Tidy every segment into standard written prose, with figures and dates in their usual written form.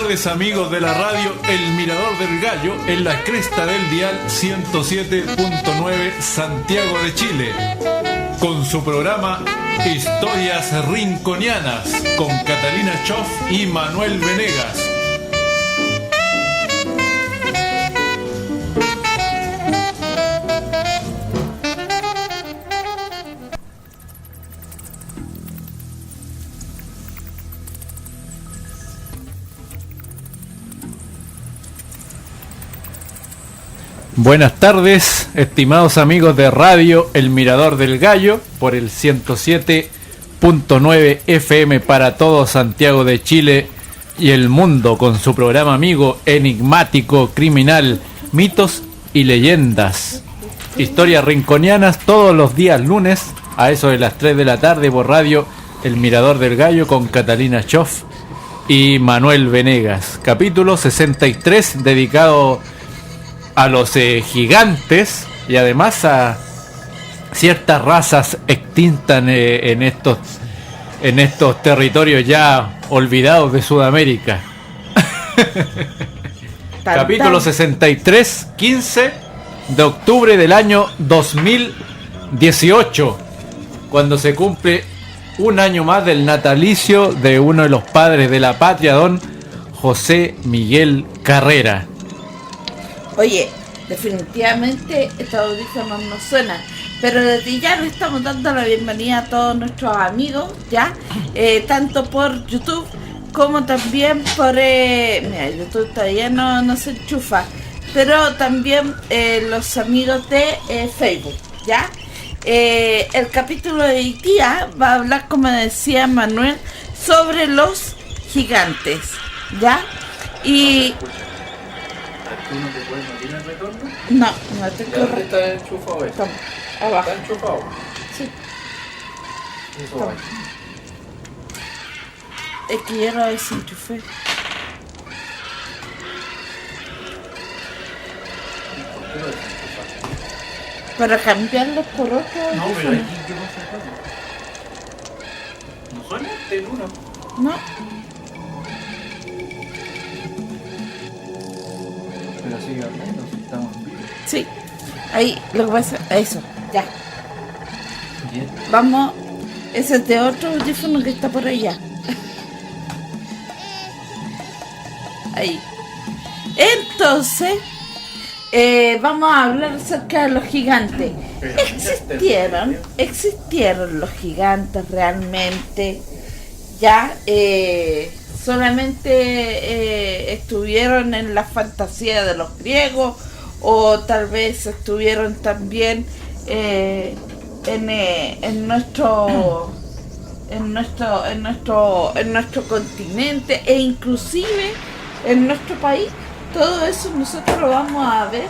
tardes, amigos de la radio El Mirador del Gallo, en la cresta del dial 107.9 Santiago de Chile, con su programa Historias Rinconianas, con Catalina Choff y Manuel Venegas. Buenas tardes, estimados amigos de Radio El Mirador del Gallo, por el 107.9 FM para todo Santiago de Chile y el mundo, con su programa amigo enigmático, criminal, mitos y leyendas. Historias rinconianas todos los días lunes a eso de las 3 de la tarde por Radio El Mirador del Gallo con Catalina Choff y Manuel Venegas. Capítulo 63 dedicado a los gigantes y además a ciertas razas extintas en estos territorios ya olvidados de Sudamérica. Capítulo 63, 15 de octubre del año 2018, cuando se cumple un año más del natalicio de uno de los padres de la patria, don José Miguel Carrera. Oye, definitivamente estos audífonos no suenan, pero desde ya le estamos dando la bienvenida a todos nuestros amigos, ya, tanto por YouTube como también por... mira, YouTube todavía no se enchufa, pero también los amigos de Facebook, ya. El capítulo de hoy día va a hablar, como decía Manuel, sobre los gigantes, ya, y... ¿Tú no te puedes meter en el retorno? No te corre. ¿Está enchufado eso? Abajo. ¿Está enchufado? Sí. Eso va. Es que ya lo desenchufé. ¿Por qué lo desenchufaste? Para cambiarlos por otro. No, pero aquí yo no sé cómo. ¿No suena el uno? No. Pero sigue hablando, si estamos en vivo. Sí. Ahí, lo que pasa, eso, ya. Bien. Vamos, ese es de otro audífono que está por allá. Ahí. Entonces, vamos a hablar acerca de los gigantes. ¿Existieron los gigantes realmente? Ya, solamente estuvieron en la fantasía de los griegos, o tal vez estuvieron también en nuestro continente e inclusive en nuestro país. Todo eso nosotros lo vamos a ver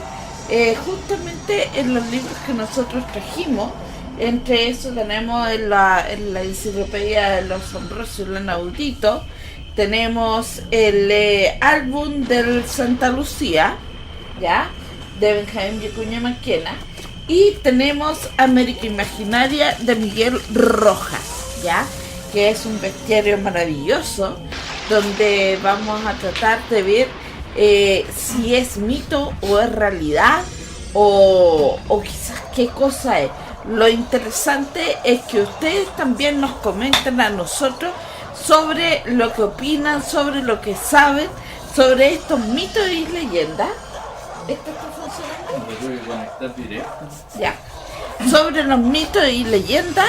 justamente en los libros que nosotros trajimos. Entre eso tenemos en la enciclopedia de los asombrosos y lo inaudito, tenemos el álbum del Santa Lucía, ya, de Benjamín Vicuña Maquena, y tenemos América Imaginaria de Miguel Rojas, ya, que es un bestiario maravilloso donde vamos a tratar de ver si es mito o es realidad o quizás qué cosa es. Lo interesante es que ustedes también nos comenten a nosotros sobre lo que opinan, sobre lo que saben, sobre estos mitos y leyendas. ¿Esto está funcionando? Yo voy a conectar directo. Ya. Sobre los mitos y leyendas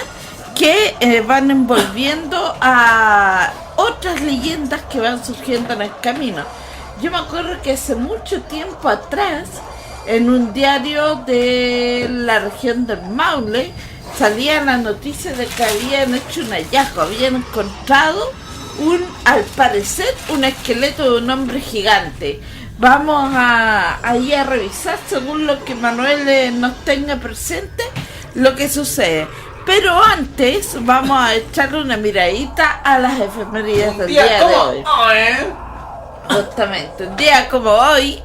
que van envolviendo a otras leyendas que van surgiendo en el camino. Yo me acuerdo que hace mucho tiempo atrás, en un diario de la región del Maule, salía la noticia de que habían hecho un hallazgo, habían encontrado al parecer un esqueleto de un hombre gigante. Vamos ahí a revisar, según lo que Manuel nos tenga presente, lo que sucede. Pero antes vamos a echarle una miradita a las efemérides del día de hoy. Justamente, un día como hoy,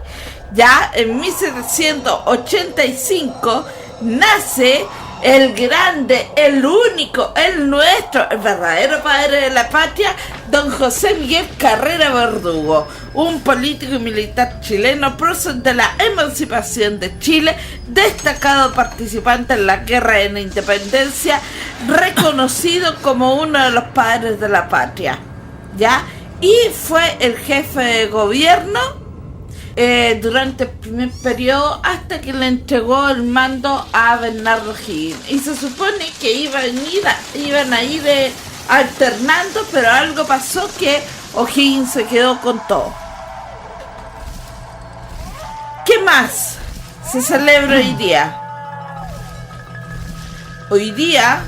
ya en 1785, nace el grande, el único, el nuestro, el verdadero padre de la patria, don José Miguel Carrera Verdugo, un político y militar chileno, prócer de la emancipación de Chile, destacado participante en la guerra de la independencia, reconocido como uno de los padres de la patria, ¿ya? Y fue el jefe de gobierno durante el primer periodo hasta que le entregó el mando a Bernardo Higgins. Y se supone que iban a ir alternando, pero algo pasó que O'Higgins se quedó con todo. ¿Qué más se celebra hoy día? Hoy día...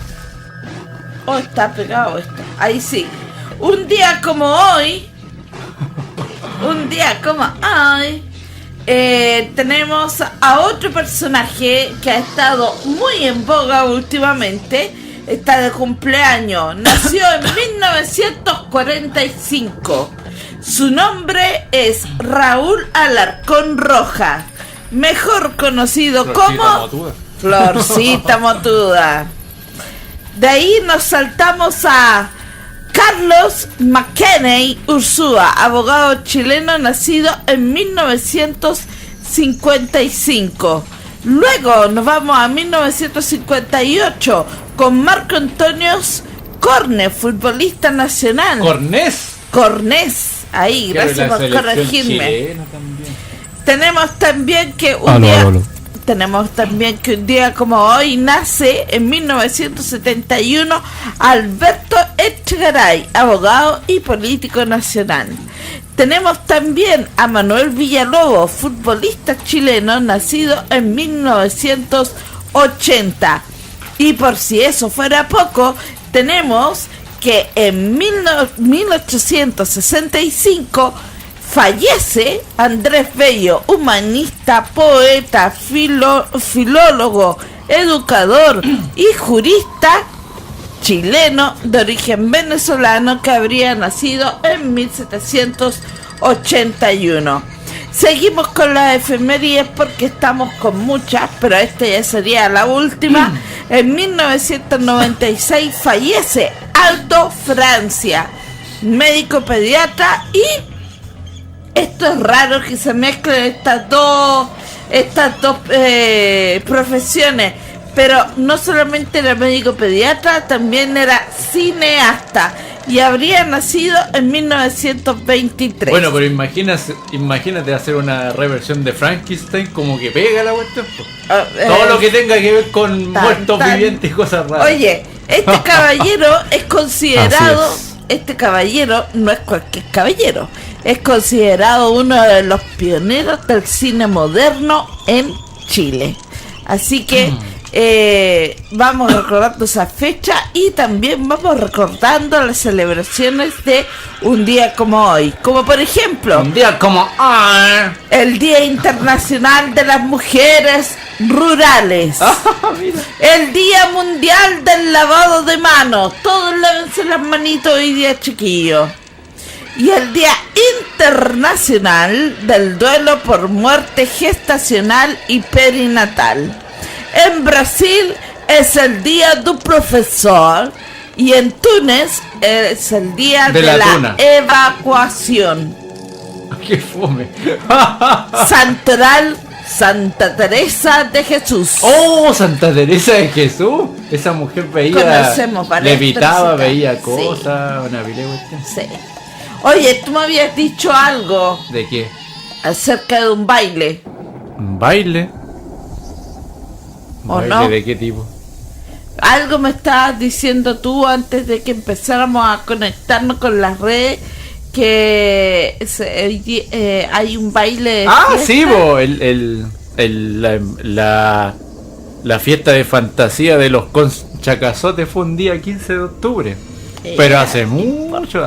Oh, está pegado esto. Ahí sí. Un día como hoy... tenemos a otro personaje que ha estado muy en boga últimamente. Está de cumpleaños. Nació en 1945. Su nombre es Raúl Alarcón Rojas, mejor conocido como Florcita Motuda. De ahí nos saltamos a Carlos McKenney Ursúa, abogado chileno nacido en 1955. Luego nos vamos a 1958 con Marco Antonio Cornes, futbolista nacional. Cornés, ahí, gracias por corregirme. Tenemos también que un día como hoy nace en 1971 Alberto Echegaray, abogado y político nacional. Tenemos también a Manuel Villalobos, futbolista chileno, nacido en 1980. Y por si eso fuera poco, tenemos que en 1865 fallece Andrés Bello, humanista, poeta, filólogo, educador y jurista chileno de origen venezolano que habría nacido en 1781. Seguimos con las efemérides porque estamos con muchas, pero esta ya sería la última. En 1996 fallece Aldo Francia, médico pediatra, y esto es raro que se mezclen estas dos profesiones, pero no solamente era médico pediatra, también era cineasta y habría nacido en 1923. Bueno, pero imagínate hacer una reversión de Frankenstein, como que pega la cuestión. Todo lo que tenga que ver con muertos vivientes y cosas raras. Oye, este caballero es considerado... Este caballero no es cualquier caballero, es considerado uno de los pioneros del cine moderno en Chile. Así que vamos recordando esa fecha y también vamos recordando las celebraciones de un día como hoy. Como por ejemplo, un día como hoy, el Día Internacional de las Mujeres Rurales. El Día Mundial del Lavado de Manos. Todos lávense las manitos hoy día, chiquillos. Y el Día Internacional del Duelo por Muerte Gestacional y Perinatal. En Brasil es el Día del Profesor y en Túnez es el Día de la Evacuación. ¡Qué fome! Santoral Santa Teresa de Jesús. ¡Oh, Santa Teresa de Jesús! Esa mujer veía, levitaba, veía cosas, una cuestión. Sí. Oye, tú me habías dicho algo. ¿De qué? Acerca de un baile. ¿Un baile? ¿O no? ¿De qué tipo? Algo me estabas diciendo tú antes de que empezáramos a conectarnos con las redes, que hay un baile de fiesta. Sí, la fiesta de fantasía de los Conchacazotes fue un día 15 de octubre. Pero hace mucho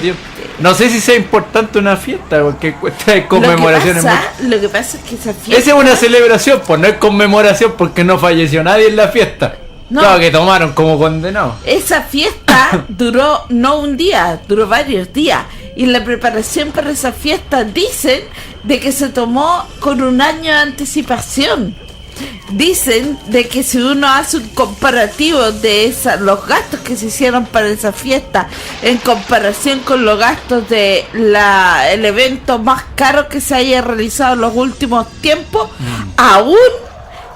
tiempo. No sé si sea importante una fiesta, porque cuesta de conmemoraciones. Lo que pasa es que esa fiesta... Esa es una celebración, pues no es conmemoración porque no falleció nadie en la fiesta. No. Claro que tomaron como condenados. Esa fiesta duró no un día, duró varios días. Y la preparación para esa fiesta dicen de que se tomó con un año de anticipación. Dicen de que si uno hace un comparativo de los gastos que se hicieron para esa fiesta en comparación con los gastos de el evento más caro que se haya realizado en los últimos tiempos, aún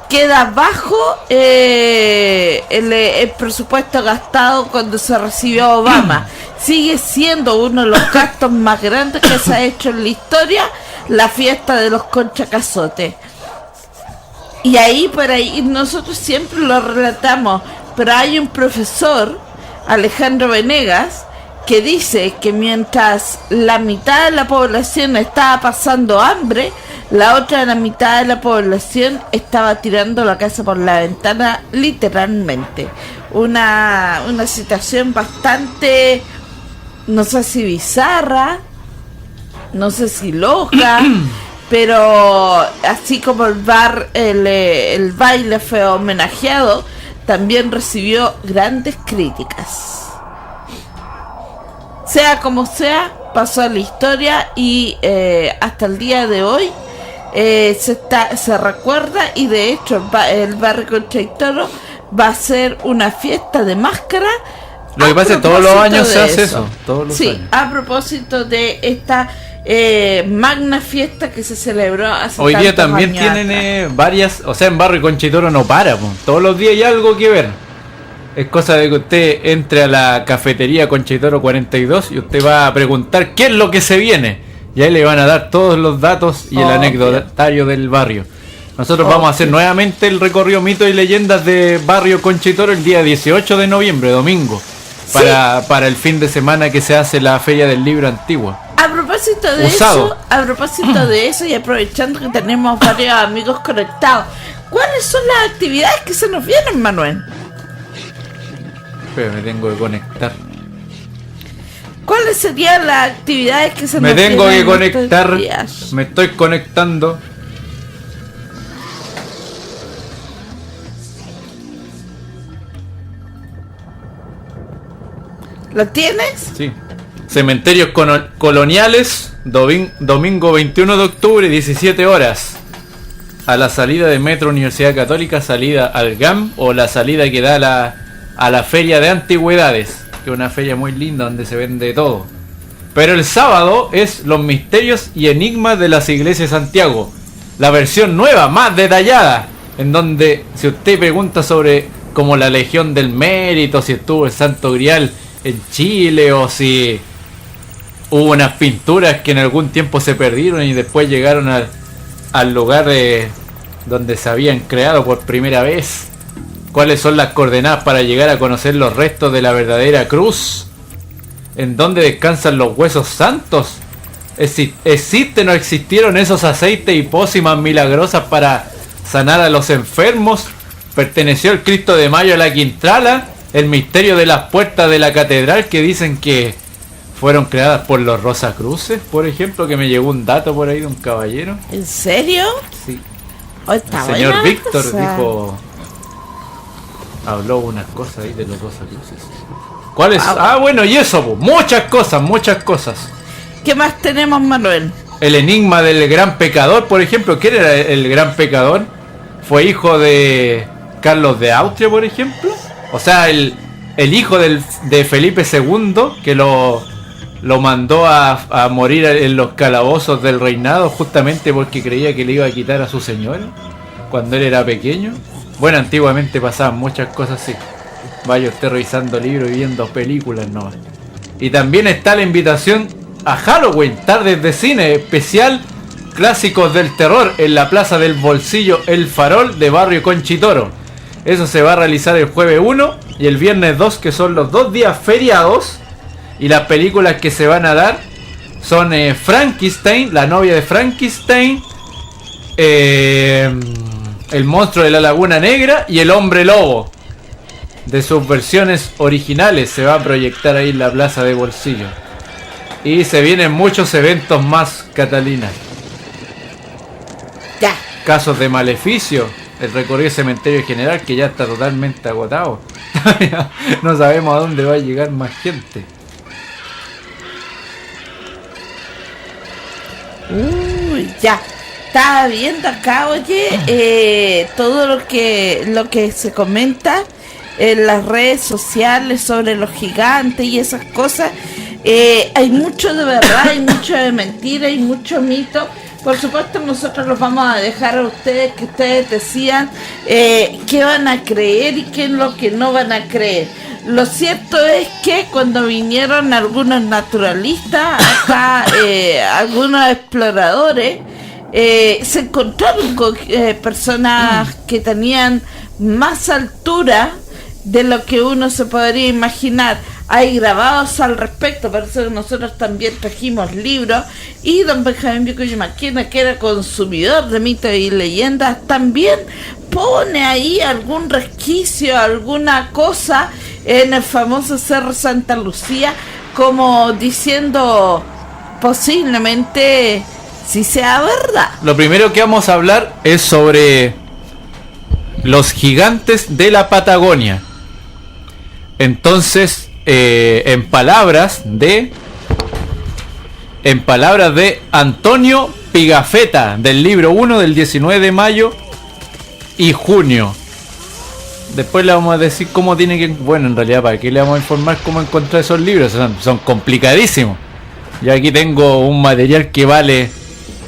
queda bajo el presupuesto gastado cuando se recibió Obama. Sigue siendo uno de los gastos más grandes que se ha hecho en la historia, la fiesta de los conchacazotes. Y ahí por ahí nosotros siempre lo relatamos, pero hay un profesor, Alejandro Venegas, que dice que mientras la mitad de la población estaba pasando hambre, la otra la mitad de la población estaba tirando la casa por la ventana, literalmente. Una situación bastante, no sé si bizarra, no sé si loca, pero así como el baile fue homenajeado, también recibió grandes críticas. Sea como sea, pasó a la historia y hasta el día de hoy se recuerda, y de hecho el barrio Concha y Toro va a ser una fiesta de máscara. Lo que pasa es que todos los años se hace eso. Todos los años. A propósito de esta magna fiesta que se celebró hace hoy día también años tienen atrás. varias, o sea, en Barrio Concha y Toro no para, po. Todos los días hay algo que ver. Es cosa de que usted entre a la cafetería Concha y Toro 42 y usted va a preguntar qué es lo que se viene, y ahí le van a dar todos los datos y el anecdotario del barrio. Nosotros vamos a hacer nuevamente el recorrido mitos y leyendas de Barrio Concha y Toro el día 18 de noviembre, domingo, para el fin de semana que se hace la Feria del Libro Antigua. A propósito de eso y aprovechando que tenemos varios amigos conectados, ¿cuáles son las actividades que se nos vienen, Manuel? Pero me tengo que conectar. ¿Cuáles serían las actividades que se me nos vienen? Me tengo que conectar. Me estoy conectando. ¿Lo tienes? Sí. Cementerios coloniales, domingo 21 de octubre, 17 horas. A la salida de Metro Universidad Católica, salida al GAM, o la salida que da a la Feria de Antigüedades, que es una feria muy linda donde se vende todo. Pero el sábado es los misterios y enigmas de las iglesias de Santiago, la versión nueva, más detallada, en donde si usted pregunta sobre como la Legión del Mérito, si estuvo el Santo Grial en Chile, o si hubo unas pinturas que en algún tiempo se perdieron y después llegaron al lugar donde se habían creado por primera vez, cuáles son las coordenadas para llegar a conocer los restos de la verdadera cruz, en dónde descansan los huesos santos, existen o existieron esos aceites y pócimas milagrosas para sanar a los enfermos, perteneció el Cristo de Mayo a la Quintrala, el misterio de las puertas de la catedral que dicen que fueron creadas por los Rosacruces, por ejemplo, que me llegó un dato por ahí de un caballero. ¿En serio? Sí. El señor Víctor dijo, habló unas cosas ahí de los Rosacruces. ¿Cuáles? Bueno, y eso, muchas cosas. ¿Qué más tenemos, Manuel? El enigma del gran pecador, por ejemplo. ¿Quién era el gran pecador? ¿Fue hijo de Carlos de Austria, por ejemplo? O sea, el hijo de Felipe II, que lo mandó a morir en los calabozos del reinado, justamente porque creía que le iba a quitar a su señora cuando él era pequeño. Bueno, antiguamente pasaban muchas cosas así. Vaya usted revisando libros y viendo películas nomás. Y también está la invitación a Halloween, tardes de cine especial, clásicos del terror, en la Plaza del Bolsillo El Farol de Barrio Concha y Toro. Eso se va a realizar el jueves 1 y el viernes 2, que son los 2 días feriados. Y las películas que se van a dar son Frankenstein, la novia de Frankenstein, El monstruo de la Laguna Negra y El hombre lobo. De sus versiones originales se va a proyectar ahí en la Plaza de Bolsillo. Y se vienen muchos eventos más, Catalina. Ya. Casos de maleficio, el recorrido cementerio general, que ya está totalmente agotado. No sabemos a dónde va a llegar más gente. Ya. estaba viendo acá, oye, todo lo que se comenta en las redes sociales sobre los gigantes y esas cosas. Hay mucho de verdad, hay mucho de mentira, hay mucho mito. Por supuesto, nosotros los vamos a dejar a ustedes, que ustedes decían qué van a creer y qué es lo que no van a creer. Lo cierto es que cuando vinieron algunos naturalistas, acá algunos exploradores, se encontraron con personas que tenían más altura de lo que uno se podría imaginar. Hay grabados al respecto, por eso nosotros también trajimos libros, y don Benjamín Vicuña Maquena, que era consumidor de mitos y leyendas, también pone ahí algún resquicio, alguna cosa en el famoso Cerro Santa Lucía, como diciendo posiblemente si sea verdad. Lo primero que vamos a hablar es sobre los gigantes de la Patagonia. Entonces, en palabras de Antonio Pigafetta, del libro 1 del 19 de mayo y junio. Después le vamos a decir cómo tiene que... Bueno, en realidad, ¿para qué le vamos a informar cómo encontrar esos libros? Son complicadísimos. Yo aquí tengo un material que vale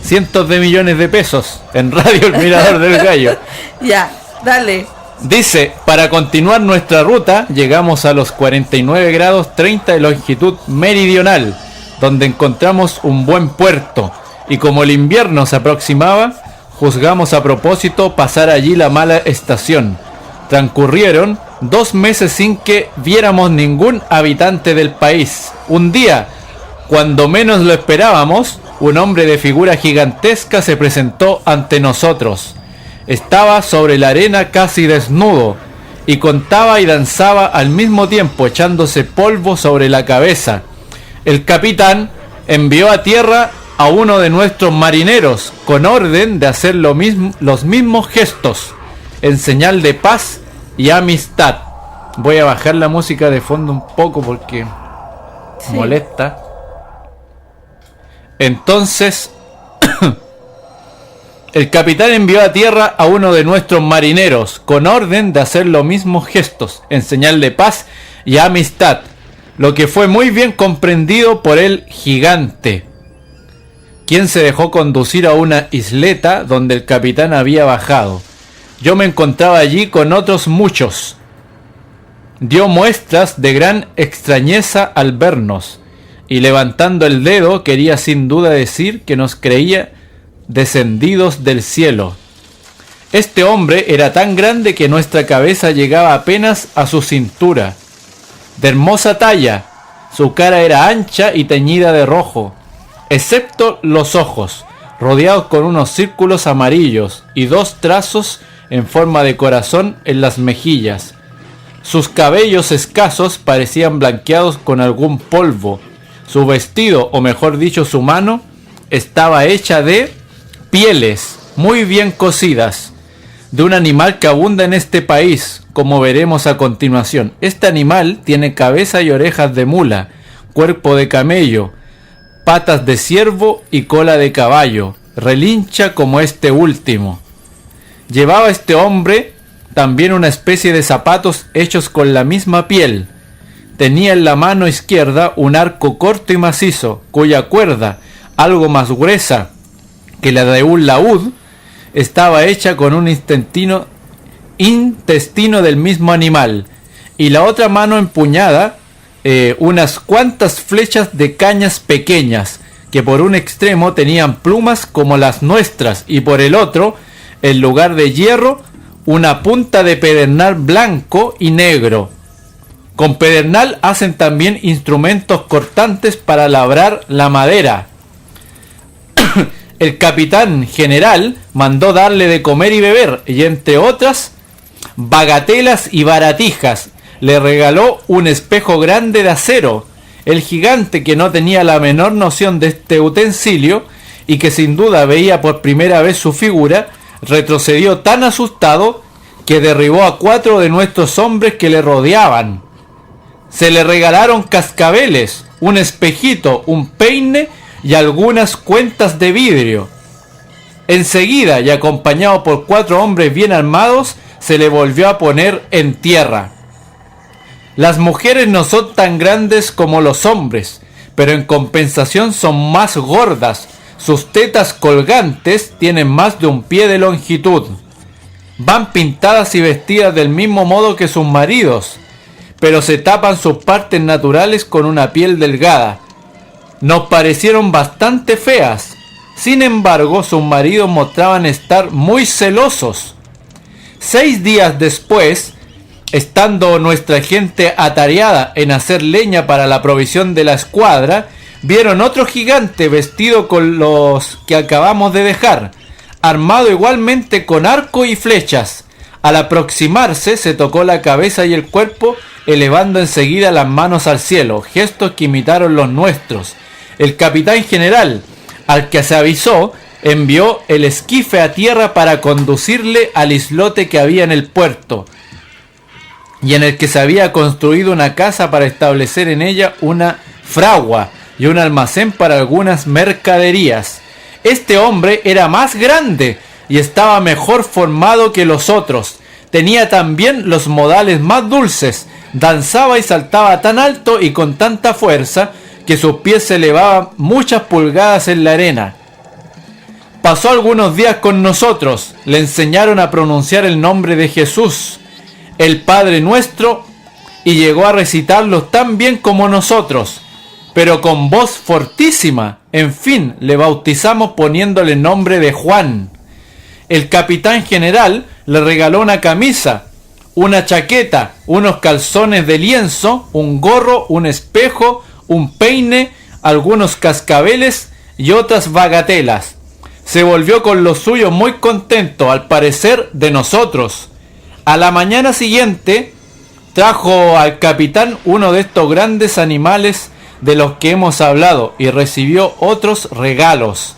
cientos de millones de pesos en Radio El Mirador del Gallo. Ya, dale. Dice, para continuar nuestra ruta, llegamos a los 49 grados 30 de longitud meridional, donde encontramos un buen puerto, y como el invierno se aproximaba, juzgamos a propósito pasar allí la mala estación. Transcurrieron 2 meses sin que viéramos ningún habitante del país. Un día, cuando menos lo esperábamos, un hombre de figura gigantesca se presentó ante nosotros. Estaba sobre la arena casi desnudo, y contaba y danzaba al mismo tiempo, echándose polvo sobre la cabeza. El capitán envió a tierra a uno de nuestros marineros, con orden de hacer los mismos gestos, en señal de paz y amistad. Voy a bajar la música de fondo un poco porque molesta. Entonces... El capitán envió a tierra a uno de nuestros marineros, con orden de hacer los mismos gestos, en señal de paz y amistad, lo que fue muy bien comprendido por el gigante, quien se dejó conducir a una isleta donde el capitán había bajado. Yo me encontraba allí con otros muchos. Dio muestras de gran extrañeza al vernos, y levantando el dedo quería sin duda decir que nos creía descendidos del cielo. Este hombre era tan grande que nuestra cabeza llegaba apenas a su cintura. De hermosa talla, su cara era ancha y teñida de rojo, excepto los ojos, rodeados con unos círculos amarillos y 2 trazos en forma de corazón en las mejillas. Sus cabellos escasos parecían blanqueados con algún polvo. Su vestido, o mejor dicho su mano, estaba hecha de pieles muy bien cocidas, de un animal que abunda en este país, como veremos a continuación. Este animal tiene cabeza y orejas de mula, cuerpo de camello, patas de ciervo y cola de caballo. Relincha como este último. Llevaba este hombre también una especie de zapatos hechos con la misma piel. Tenía en la mano izquierda un arco corto y macizo, cuya cuerda, algo más gruesa que la de un laúd, estaba hecha con un intestino del mismo animal, y la otra mano empuñada unas cuantas flechas de cañas pequeñas, que por un extremo tenían plumas como las nuestras, y por el otro, en lugar de hierro, una punta de pedernal blanco y negro. Con pedernal hacen también instrumentos cortantes para labrar la madera. El capitán general mandó darle de comer y beber, y entre otras bagatelas y baratijas, le regaló un espejo grande de acero. El gigante, que no tenía la menor noción de este utensilio, y que sin duda veía por primera vez su figura, retrocedió tan asustado que derribó a 4 de nuestros hombres que le rodeaban. Se le regalaron cascabeles, un espejito, un peine y algunas cuentas de vidrio. Enseguida, y acompañado por 4 hombres bien armados, se le volvió a poner en tierra. Las mujeres no son tan grandes como los hombres, pero en compensación son más gordas. Sus tetas colgantes tienen más de 1 pie de longitud. Van pintadas y vestidas del mismo modo que sus maridos, pero se tapan sus partes naturales con una piel delgada. Nos parecieron bastante feas. Sin embargo, sus maridos mostraban estar muy celosos. 6 días después, estando nuestra gente atareada en hacer leña para la provisión de la escuadra, vieron otro gigante vestido con los que acabamos de dejar, armado igualmente con arco y flechas. Al aproximarse, se tocó la cabeza y el cuerpo, elevando enseguida las manos al cielo, gestos que imitaron los nuestros. El capitán general, al que se avisó, envió el esquife a tierra para conducirle al islote que había en el puerto, y en el que se había construido una casa para establecer en ella una fragua y un almacén para algunas mercaderías. Este hombre era más grande y estaba mejor formado que los otros. Tenía también los modales más dulces, danzaba y saltaba tan alto y con tanta fuerza que sus pies se elevaban muchas pulgadas en la arena. Pasó algunos días con nosotros, le enseñaron a pronunciar el nombre de Jesús, el Padre Nuestro, y llegó a recitarlo tan bien como nosotros, pero con voz fortísima. En fin, le bautizamos poniéndole el nombre de Juan. El capitán general le regaló una camisa, una chaqueta, unos calzones de lienzo, un gorro, un espejo, un peine, algunos cascabeles y otras bagatelas. Se volvió con los suyos muy contento, al parecer de nosotros. A la mañana siguiente trajo al capitán uno de estos grandes animales de los que hemos hablado y recibió otros regalos,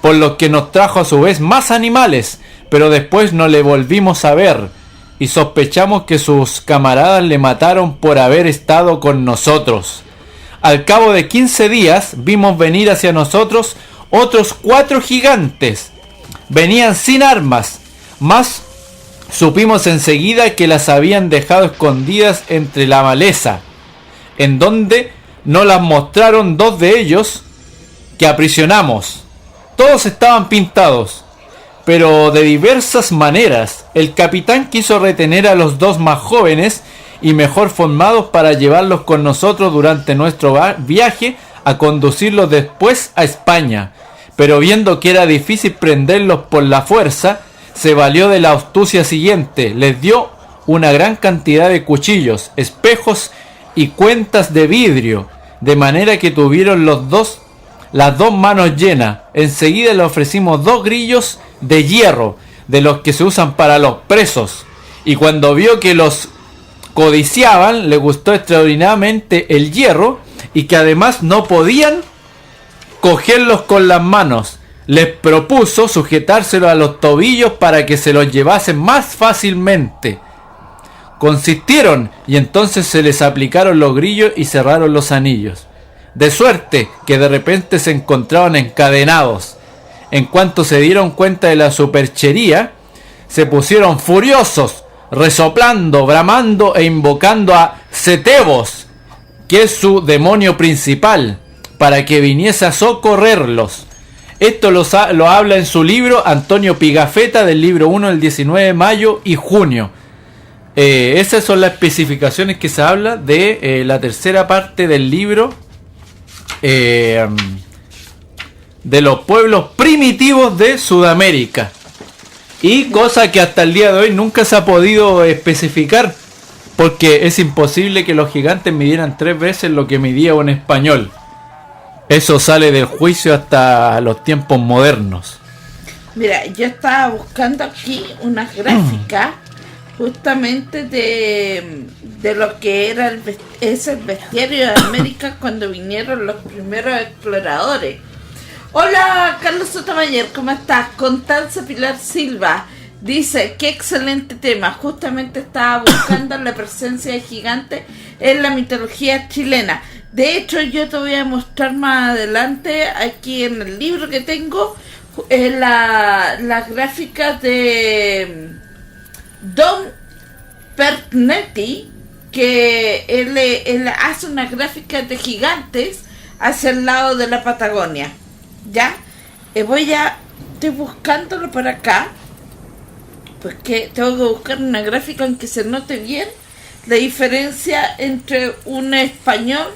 por los que nos trajo a su vez más animales, pero después no le volvimos a ver y sospechamos que sus camaradas le mataron por haber estado con nosotros. Al cabo de 15 días vimos venir hacia nosotros otros 4 gigantes. Venían sin armas, mas supimos enseguida que las habían dejado escondidas entre la maleza, en donde nos las mostraron 2 de ellos que aprisionamos. Todos estaban pintados, pero de diversas maneras. El capitán quiso retener a los 2 más jóvenes y mejor formados para llevarlos con nosotros durante nuestro viaje, a conducirlos después a España, pero viendo que era difícil prenderlos por la fuerza, se valió de la astucia siguiente: les dio una gran cantidad de cuchillos, espejos y cuentas de vidrio, de manera que tuvieron las 2 manos llenas. Enseguida le ofrecimos 2 grillos de hierro, de los que se usan para los presos, y cuando vio que los codiciaban, le gustó extraordinariamente el hierro, y que además no podían cogerlos con las manos. Les propuso sujetárselo a los tobillos para que se los llevasen más fácilmente. Consistieron, y entonces se les aplicaron los grillos y cerraron los anillos, de suerte que de repente se encontraban encadenados. En cuanto se dieron cuenta de la superchería, se pusieron furiosos, resoplando, bramando e invocando a Setebos, que es su demonio principal, para que viniese a socorrerlos. Esto lo habla en su libro Antonio Pigafetta, del libro 1 del 19 de mayo y junio. Esas son las especificaciones que se habla de la tercera parte del libro, de los pueblos primitivos de Sudamérica. Y cosa que hasta el día de hoy nunca se ha podido especificar, porque es imposible que los gigantes midieran 3 veces lo que midía un español. Eso sale del juicio hasta los tiempos modernos. Mira, yo estaba buscando aquí unas gráficas justamente de lo que era el bestiario de América cuando vinieron los primeros exploradores. Hola, Carlos Sotomayor, ¿cómo estás? Constanza Pilar Silva dice: qué excelente tema. Justamente estaba buscando la presencia de gigantes en la mitología chilena. De hecho, yo te voy a mostrar más adelante, aquí en el libro que tengo, las gráficas de Don Pernetti, que él hace unas gráficas de gigantes hacia el lado de la Patagonia. ¿Ya? Estoy buscándolo por acá, porque tengo que buscar una gráfica en que se note bien la diferencia entre un español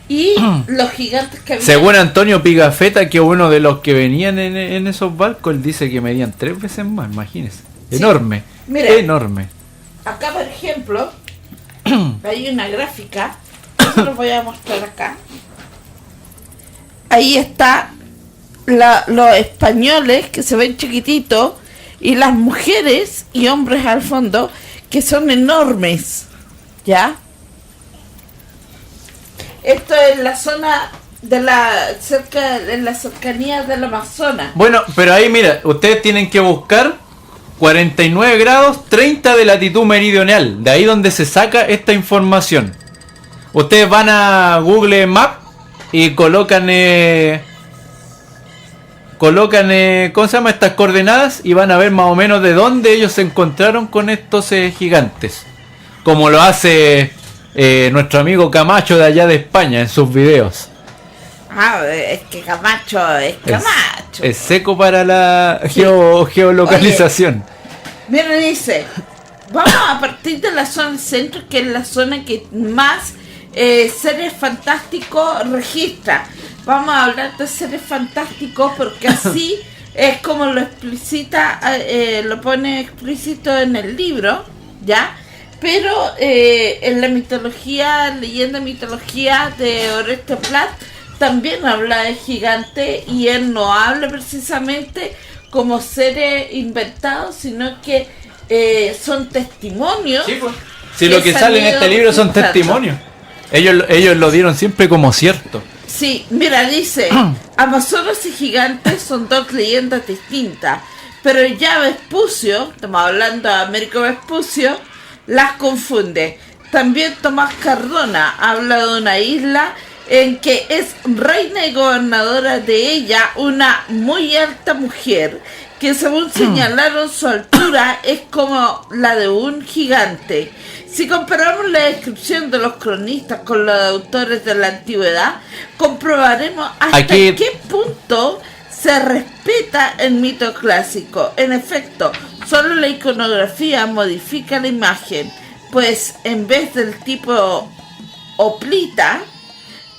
y los gigantes que había. Según Antonio Pigafetta, que uno de los que venían en esos barcos, él dice que medían 3 veces más, imagínese. Sí. Enorme. Mira, enorme. Acá, por ejemplo, hay una gráfica, eso lo voy a mostrar acá. Ahí está los españoles, que se ven chiquititos, y las mujeres y hombres al fondo, que son enormes. ¿Ya? Esto es la zona de en la cercanía del Amazonas. Bueno, pero ahí mira, ustedes tienen que buscar 49 grados 30 de latitud meridional, de ahí donde se saca esta información. Ustedes van a Google Maps y colocan ¿cómo se llama? Estas coordenadas, y van a ver más o menos de dónde ellos se encontraron con estos gigantes, como lo hace nuestro amigo Camacho de allá de España en sus videos. Es que Camacho es Camacho. Es seco para la geolocalización. Oye, mira, dice, vamos a partir de la zona centro, que es la zona que más seres fantásticos registra. Vamos a hablar de seres fantásticos porque así es como lo explicita, lo pone explícito en el libro, ¿ya? Pero en la leyenda mitología de Oreste Plat también habla de gigantes, y él no habla precisamente como seres inventados, sino que son testimonios. Sí, pues. Sí, lo que sale en este libro son testimonios. Ellos lo dieron siempre como cierto. Sí, mira, dice, Amazonas y gigantes son dos leyendas distintas, pero ya Vespucio, estamos hablando de Américo Vespucio, las confunde. También Tomás Cardona habla de una isla en que es reina y gobernadora de ella una muy alta mujer, que según señalaron su altura es como la de un gigante. Si comparamos la descripción de los cronistas con los autores de la antigüedad, comprobaremos hasta qué punto se respeta el mito clásico. En efecto, solo la iconografía modifica la imagen, pues en vez del tipo hoplita,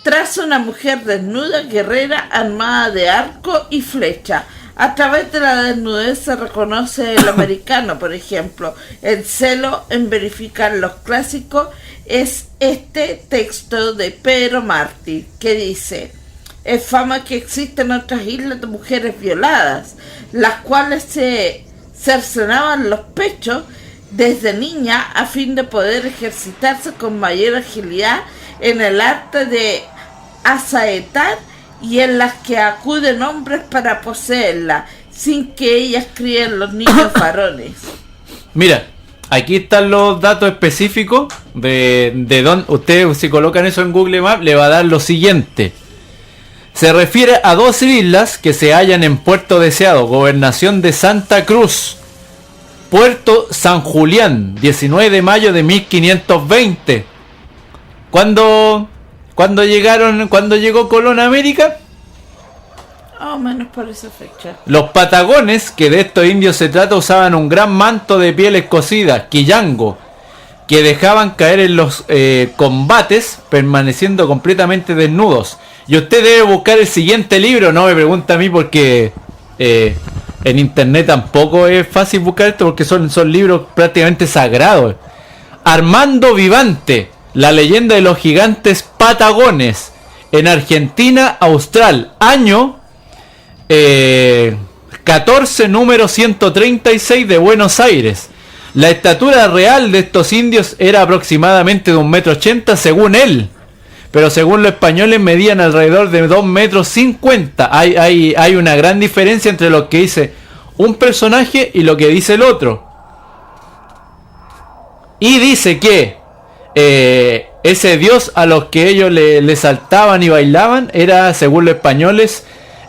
traza una mujer desnuda, guerrera, armada de arco y flecha. A través de la desnudez se reconoce el americano, por ejemplo. El celo en verificar los clásicos es este texto de Pedro Martí, que dice: es fama que existen otras islas de mujeres violadas, las cuales se cercenaban los pechos desde niña a fin de poder ejercitarse con mayor agilidad en el arte de asaetar, y en las que acuden hombres para poseerla, sin que ellas críen los niños varones. Mira, aquí están los datos específicos de dónde. Ustedes, si colocan eso en Google Maps, le va a dar lo siguiente. Se refiere a 12 islas que se hallan en Puerto Deseado, gobernación de Santa Cruz. Puerto San Julián, 19 de mayo de 1520. ¿Cuándo llegó Colón a América? Menos por esa fecha. Los patagones, que de estos indios se trata, usaban un gran manto de pieles cocidas, quillango, que dejaban caer en los combates, permaneciendo completamente desnudos. Y usted debe buscar el siguiente libro, no me pregunta a mí porque en internet tampoco es fácil buscar esto, porque son libros prácticamente sagrados. Armando Vivante, la leyenda de los gigantes patagones, en Argentina Austral, año 14, número 136 de Buenos Aires. La estatura real de estos indios era aproximadamente de 1,80 m según él, pero según los españoles medían alrededor de 2,50 m. Hay una gran diferencia entre lo que dice un personaje y lo que dice el otro. Y dice que ese dios a los que ellos le saltaban y bailaban era, según los españoles,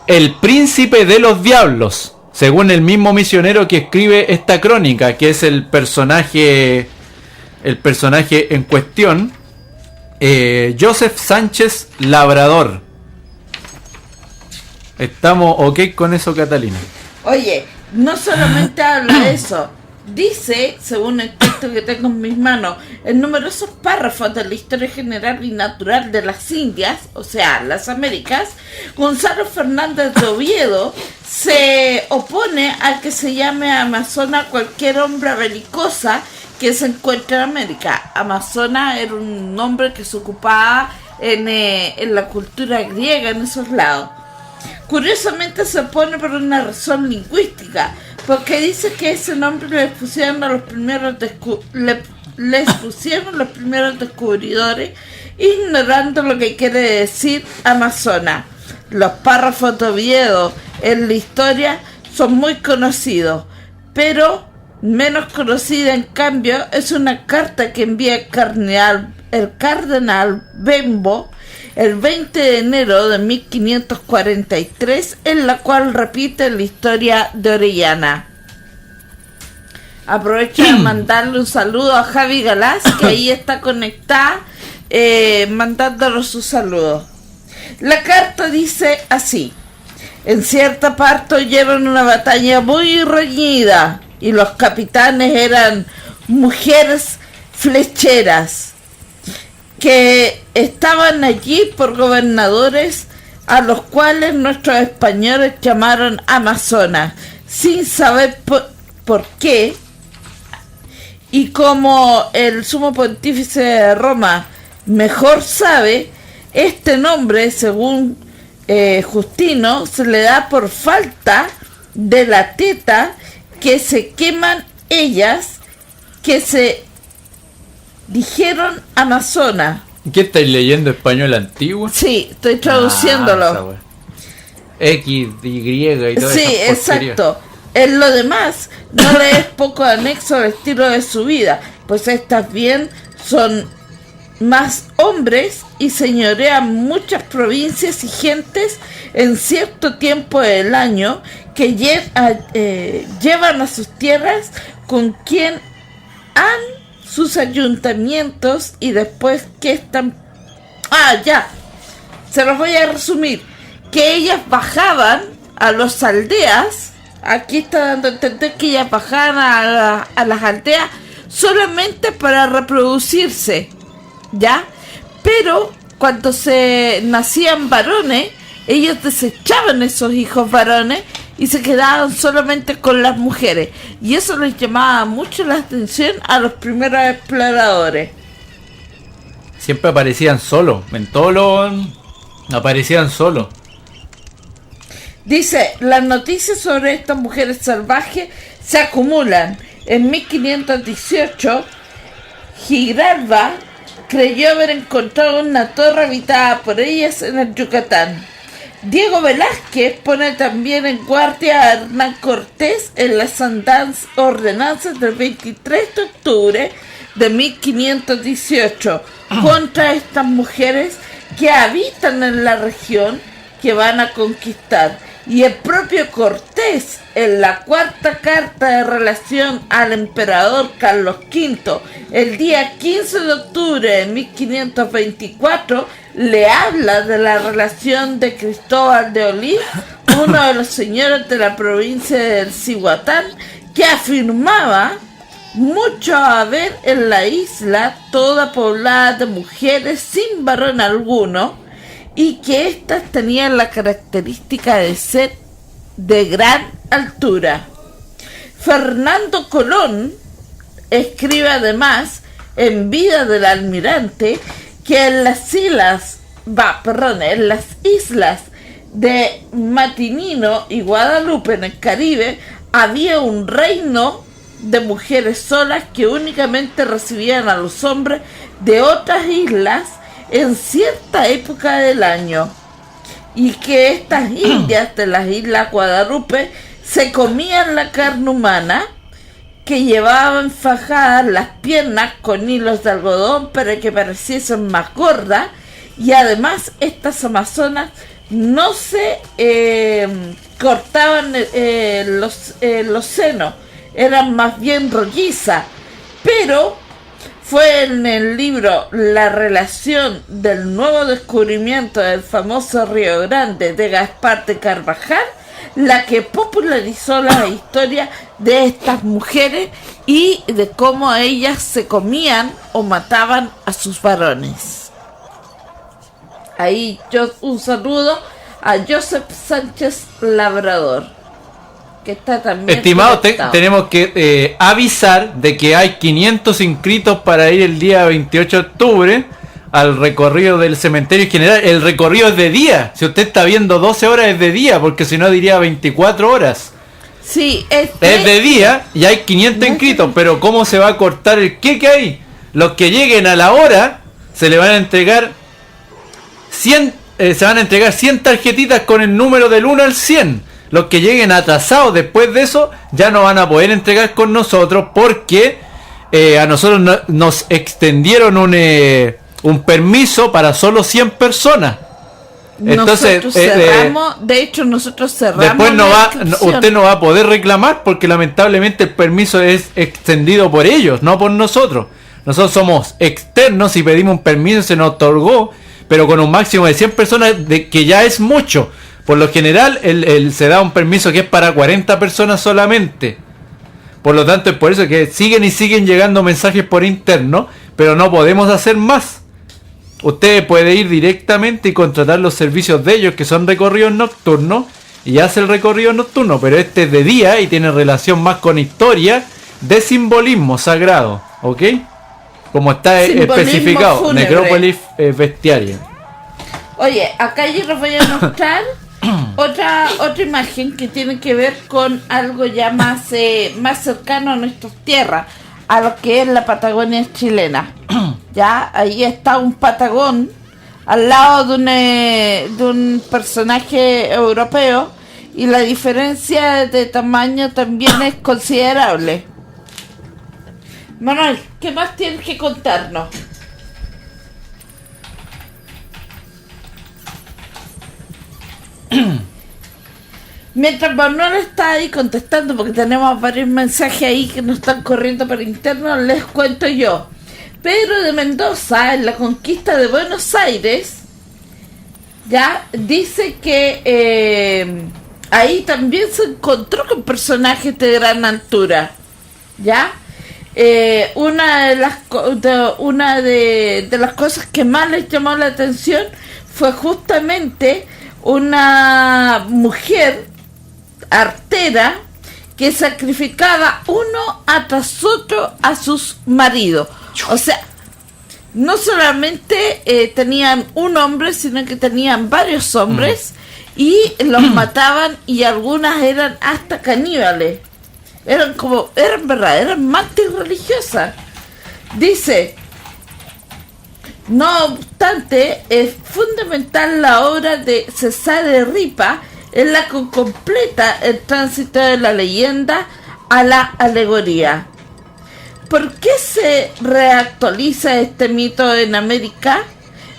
el príncipe de los diablos, según el mismo misionero que escribe esta crónica, que es el personaje en cuestión, Joseph Sánchez Labrador. ¿Estamos ok con eso, Catalina? Oye, no solamente habla de eso, dice, según el texto que tengo en mis manos, en numerosos párrafos de la historia general y natural de las Indias, o sea, las Américas, Gonzalo Fernández de Oviedo se opone al que se llame Amazona cualquier hombre belicosa que se encuentra en América. Amazona era un nombre que se ocupaba en la cultura griega en esos lados. Curiosamente se opone por una razón lingüística, porque dice que ese nombre les pusieron los primeros descubridores, ignorando lo que quiere decir Amazona. Los párrafos de Oviedo en la historia son muy conocidos, pero menos conocida en cambio es una carta que envía el cardenal Bembo el 20 de enero de 1543, en la cual repite la historia de Orellana. Aprovecho de mandarle un saludo a Javi Galás, que ahí está conectada, mandándole su saludo. La carta dice así: en cierta parte oyeron una batalla muy reñida, y los capitanes eran mujeres flecheras, que estaban allí por gobernadores, a los cuales nuestros españoles llamaron amazonas, sin saber por qué, y como el sumo pontífice de Roma mejor sabe, este nombre, según Justino, se le da por falta de la teta que se queman ellas, que se dijeron amazona. ¿Qué estáis leyendo, español antiguo? Sí, estoy traduciéndolo. X, Y y todo eso. Sí, exacto. En lo demás, no le es poco anexo al estilo de su vida, pues estas bien son más hombres y señorean muchas provincias y gentes en cierto tiempo del año, que llevan a sus tierras con quien han sus ayuntamientos, y después que están... se los voy a resumir. Que ellas bajaban a las aldeas, aquí está dando a entender que ellas bajaban a las aldeas solamente para reproducirse, ¿ya? Pero cuando se nacían varones, ellos desechaban esos hijos varones y se quedaban solamente con las mujeres, y eso les llamaba mucho la atención a los primeros exploradores. Siempre aparecían solos, en todos los... aparecían solos. Dice, las noticias sobre estas mujeres salvajes se acumulan. En 1518, Giralba creyó haber encontrado una torre habitada por ellas en el Yucatán. Diego Velázquez pone también en guardia a Hernán Cortés en las ordenanzas del 23 de octubre de 1518 contra estas mujeres que habitan en la región que van a conquistar. Y el propio Cortés, en la cuarta carta de relación al emperador Carlos V, el día 15 de octubre de 1524, le habla de la relación de Cristóbal de Olid, uno de los señores de la provincia del Cihuatán, que afirmaba mucho haber en la isla toda poblada de mujeres sin varón alguno, y que éstas tenían la característica de ser de gran altura. Fernando Colón escribe además en vida del almirante que en las islas de Matinino y Guadalupe en el Caribe había un reino de mujeres solas que únicamente recibían a los hombres de otras islas en cierta época del año, y que estas indias de las islas Guadalupe se comían la carne humana, que llevaban fajadas las piernas con hilos de algodón para que pareciesen más gordas, y además estas amazonas no se cortaban los senos, eran más bien rollizas, pero fue en el libro La relación del nuevo descubrimiento del famoso Río Grande de Gaspar de Carvajal la que popularizó la historia de estas mujeres y de cómo ellas se comían o mataban a sus varones. Ahí yo un saludo a Joseph Sánchez Labrador, que está también. Estimado, tenemos que avisar de que hay 500 inscritos para ir el día 28 de octubre al recorrido del cementerio general. El recorrido es de día. Si usted está viendo 12 horas es de día, porque si no diría 24 horas. Sí, es de día y hay 500 inscritos, pero ¿cómo se va a cortar el queque ahí? Los que lleguen a la hora se le van a entregar 100, se van a entregar 100 tarjetitas con el número del 1 al 100. Los que lleguen atrasados después de eso ya no van a poder entregar con nosotros, porque a nosotros nos extendieron un permiso para solo 100 personas. Entonces nosotros cerramos, de hecho nosotros cerramos. Después usted no va a poder reclamar, porque lamentablemente el permiso es extendido por ellos, no por nosotros. Nosotros somos externos y pedimos un permiso, se nos otorgó, pero con un máximo de 100 personas, que ya es mucho. Por lo general se da un permiso que es para 40 personas solamente. Por lo tanto es por eso que siguen llegando mensajes por interno, pero no podemos hacer más. Usted puede ir directamente y contratar los servicios de ellos, que son recorridos nocturnos, y hace el recorrido nocturno, pero este es de día y tiene relación más con historia de simbolismo sagrado, ¿ok? Como está especificado, fúnebre. Necrópolis bestiaria. Oye, acá yo les voy a mostrar otra imagen que tiene que ver con algo ya más cercano a nuestras tierras, a lo que es la Patagonia chilena. Ya, ahí está un patagón al lado de un personaje europeo, y la diferencia de tamaño también es considerable. Manuel, ¿qué más tienes que contarnos? Mientras Manuel está ahí contestando, porque tenemos varios mensajes ahí que nos están corriendo por interno, les cuento yo. Pedro de Mendoza, en la conquista de Buenos Aires, ya dice que ahí también se encontró con personajes de gran altura, ya. Una de las cosas que más les llamó la atención fue justamente una mujer artera que sacrificaba uno tras otro a sus maridos. O sea, no solamente tenían un hombre, sino que tenían varios hombres y los mataban, y algunas eran hasta caníbales. Eran verdaderas mártires religiosas. Dice, no obstante, es fundamental la obra de Cesare Ripa, en la que completa el tránsito de la leyenda a la alegoría. ¿Por qué se reactualiza este mito en América?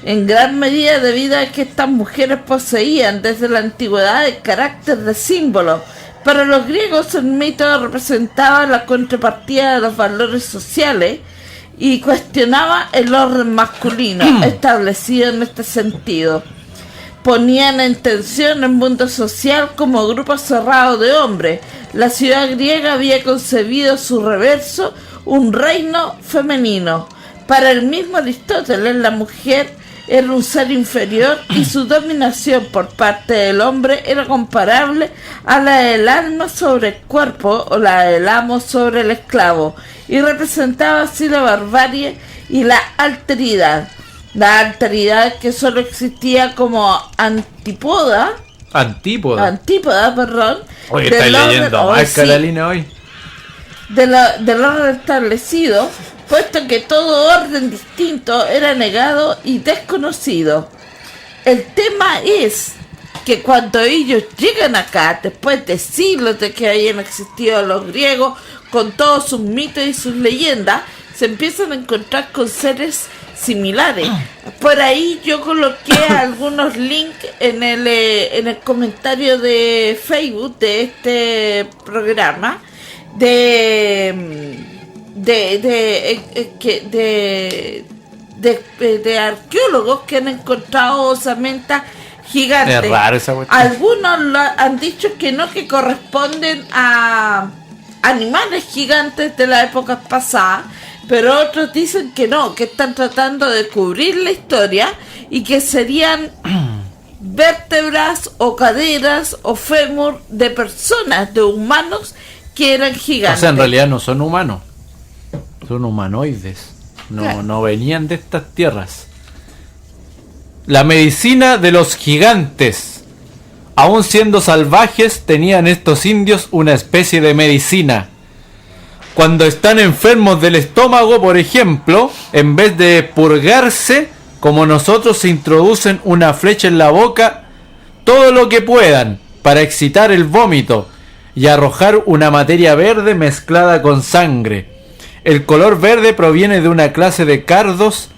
En gran medida debido a que estas mujeres poseían desde la antigüedad el carácter de símbolo. Para los griegos el mito representaba la contrapartida de los valores sociales y cuestionaba el orden masculino establecido en este sentido. Ponían en tensión el mundo social como grupo cerrado de hombres. La ciudad griega había concebido su reverso, un reino femenino. Para el mismo Aristóteles, la mujer era un ser inferior y su dominación por parte del hombre era comparable a la del alma sobre el cuerpo o la del amo sobre el esclavo, y representaba así la barbarie y la alteridad. La alteridad que solo existía como antípoda, perdón. Oye, está leyendo marca la línea hoy. Del orden establecido, puesto que todo orden distinto era negado y desconocido. El tema es que cuando ellos llegan acá, después de siglos de que hayan existido los griegos, con todos sus mitos y sus leyendas, se empiezan a encontrar con seres similares. Por ahí yo coloqué algunos links en el comentario de Facebook de este programa de arqueólogos que han encontrado osamentas gigantes. Es raro esa cuestión. Algunos han dicho que no, que corresponden a animales gigantes de las épocas pasadas, pero otros dicen que no, que están tratando de cubrir la historia y que serían vértebras o caderas o fémur de personas, de humanos que eran gigantes. O sea, en realidad no son humanos, son humanoides. No, claro. No venían de estas tierras. La medicina de los gigantes. Aún siendo salvajes, tenían estos indios una especie de medicina. Cuando están enfermos del estómago, por ejemplo, en vez de purgarse, como nosotros, se introducen una flecha en la boca, todo lo que puedan, para excitar el vómito y arrojar una materia verde mezclada con sangre. El color verde proviene de una clase de cardos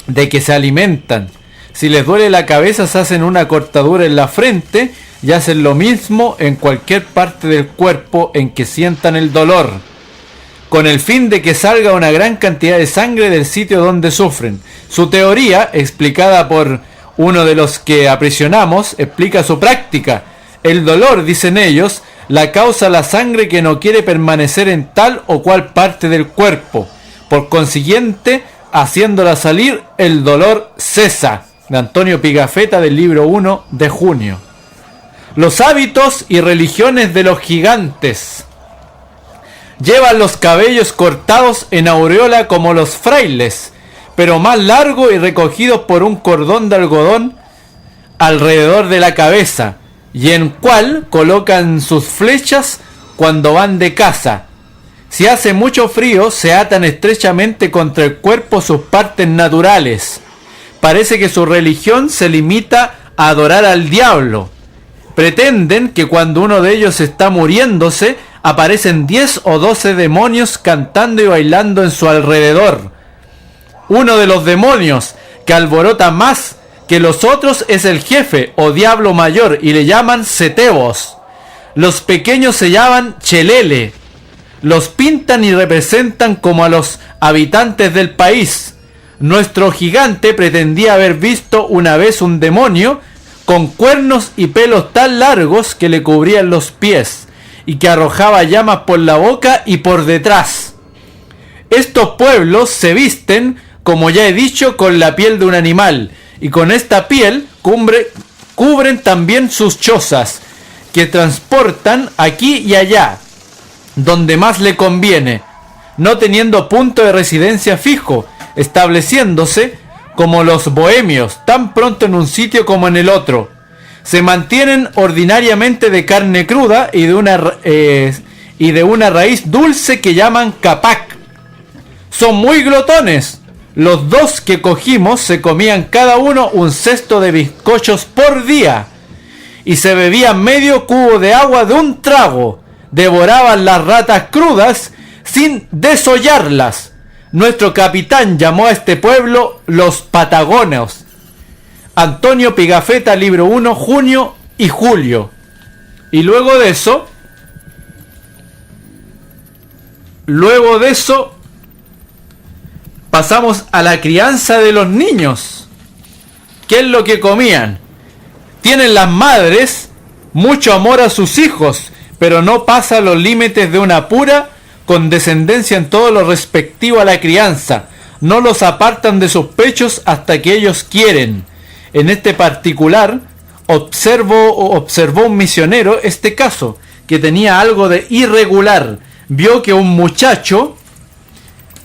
de que se alimentan. Si les duele la cabeza, se hacen una cortadura en la frente y hacen lo mismo en cualquier parte del cuerpo en que sientan el dolor, con el fin de que salga una gran cantidad de sangre del sitio donde sufren. Su teoría, explicada por uno de los que aprisionamos, explica su práctica. El dolor, dicen ellos, la causa la sangre que no quiere permanecer en tal o cual parte del cuerpo. Por consiguiente, haciéndola salir, el dolor cesa. De Antonio Pigafetta, del libro 1 de junio. Los hábitos y religiones de los gigantes. Llevan los cabellos cortados en aureola como los frailes, pero más largo y recogidos por un cordón de algodón alrededor de la cabeza, y en cual colocan sus flechas cuando van de caza. Si hace mucho frío, se atan estrechamente contra el cuerpo sus partes naturales. Parece que su religión se limita a adorar al diablo. Pretenden que cuando uno de ellos está muriéndose, aparecen 10 o 12 demonios cantando y bailando en su alrededor. Uno de los demonios que alborota más que los otros es el jefe o diablo mayor, y le llaman Setebos. Los pequeños se llaman Chelele. Los pintan y representan como a los habitantes del país. Nuestro gigante pretendía haber visto una vez un demonio con cuernos y pelos tan largos que le cubrían los pies y que arrojaba llamas por la boca y por detrás. Estos pueblos se visten, como ya he dicho, con la piel de un animal, y con esta piel cubren también sus chozas, que transportan aquí y allá, donde más le conviene, no teniendo punto de residencia fijo, estableciéndose como los bohemios, tan pronto en un sitio como en el otro. Se mantienen ordinariamente de carne cruda y de una raíz dulce que llaman capac. Son muy glotones. Los dos que cogimos se comían cada uno un cesto de bizcochos por día y se bebían medio cubo de agua de un trago. Devoraban las ratas crudas sin desollarlas. Nuestro capitán llamó a este pueblo los Patagonios. Antonio Pigafetta, libro 1, junio y julio. Y luego de eso, pasamos a la crianza de los niños. ¿Qué es lo que comían? Tienen las madres mucho amor a sus hijos, pero no pasa los límites de una pura condescendencia en todo lo respectivo a la crianza. No los apartan de sus pechos hasta que ellos quieren. En este particular, observó un misionero este caso, que tenía algo de irregular. Vio que un muchacho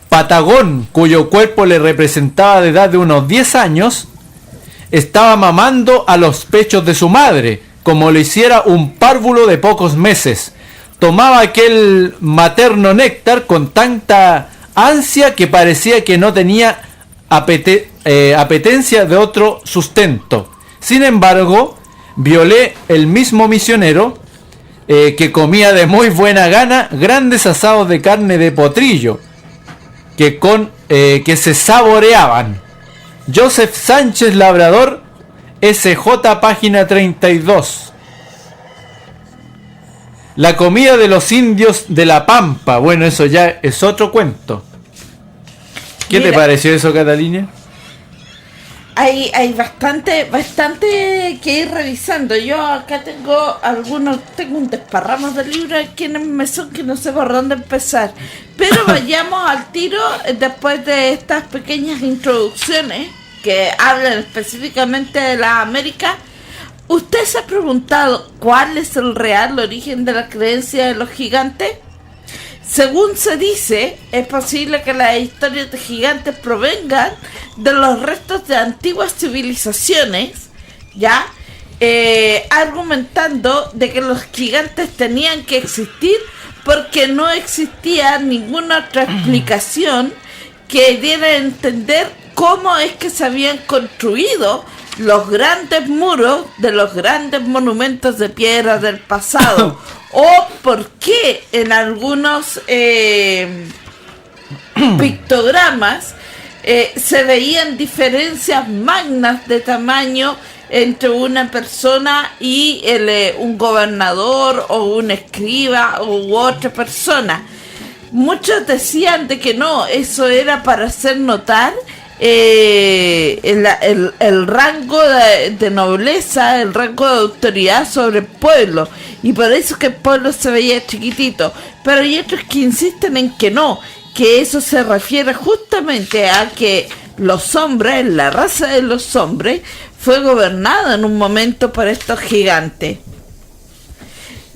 patagón, cuyo cuerpo le representaba de edad de unos 10 años, estaba mamando a los pechos de su madre, como lo hiciera un párvulo de pocos meses. Tomaba aquel materno néctar con tanta ansia que parecía que no tenía apetencia de otro sustento. Sin embargo, violé el mismo misionero que comía de muy buena gana grandes asados de carne de potrillo que se saboreaban. Joseph Sánchez Labrador, SJ, página 32. La comida de los indios de la Pampa. Bueno, eso ya es otro cuento. ¿Qué te pareció eso, Catalina? Hay bastante que ir revisando. Yo acá tengo un desparramo de libros aquí en el mesón que no sé por dónde empezar. Pero vayamos al tiro después de estas pequeñas introducciones que hablan específicamente de la América. ¿Usted se ha preguntado cuál es el real origen de la creencia de los gigantes? Según se dice, es posible que las historias de gigantes provengan de los restos de antiguas civilizaciones, ¿ya? Argumentando de que los gigantes tenían que existir porque no existía ninguna otra explicación que diera a entender cómo es que se habían construido los grandes muros de los grandes monumentos de piedra del pasado, o por qué en algunos pictogramas se veían diferencias magnas de tamaño entre una persona y un gobernador o un escriba u otra persona. Muchos decían de que no, eso era para hacer notar el rango de nobleza, el rango de autoridad sobre el pueblo, y por eso que el pueblo se veía chiquitito. Pero hay otros que insisten en que no, que eso se refiere justamente a que los hombres, la raza de los hombres, fue gobernada en un momento por estos gigantes.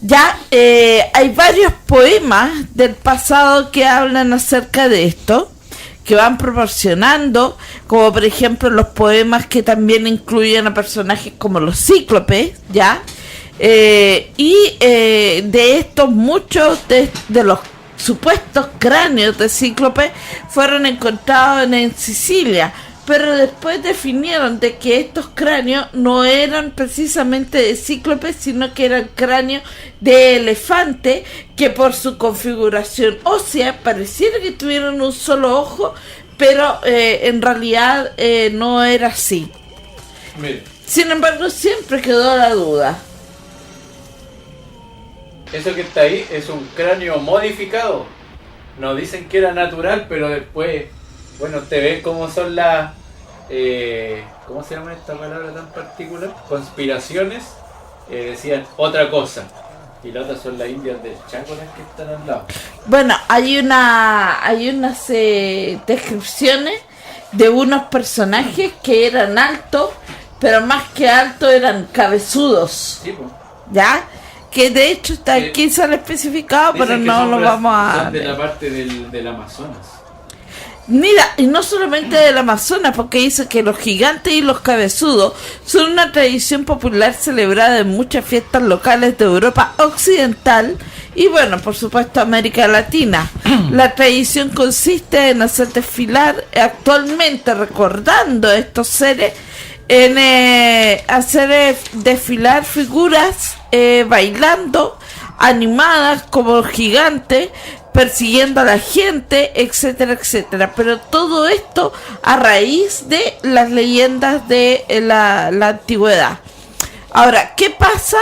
Ya hay varios poemas del pasado que hablan acerca de esto, que van proporcionando, como por ejemplo los poemas que también incluyen a personajes como los cíclopes, ¿ya? De estos muchos de los supuestos cráneos de cíclopes fueron encontrados en Sicilia, pero después definieron de que estos cráneos no eran precisamente de cíclopes, sino que eran cráneos de elefante, que por su configuración ósea pareciera que tuvieran un solo ojo, pero en realidad no era así. Mire. Sin embargo, siempre quedó la duda. Eso que está ahí es un cráneo modificado. Nos dicen que era natural, pero después, bueno, te ves cómo son las... ¿cómo se llama esta palabra tan particular? Conspiraciones. Decían otra cosa. Y las otras son las indias del Chaco las que están al lado. Bueno, hay unas descripciones de unos personajes que eran altos, pero más que altos eran cabezudos. Sí, pues. ¿Ya? Que de hecho está aquí sale especificado, pero no lo vamos a... Son de la parte del Amazonas. Mira, y no solamente del Amazonas, porque dice que los gigantes y los cabezudos son una tradición popular celebrada en muchas fiestas locales de Europa Occidental y, bueno, por supuesto, América Latina. La tradición consiste en hacer desfilar, actualmente recordando a estos seres, en hacer desfilar figuras bailando, animadas como gigantes, persiguiendo a la gente, etcétera, etcétera. Pero todo esto a raíz de las leyendas de la antigüedad. Ahora, ¿qué pasa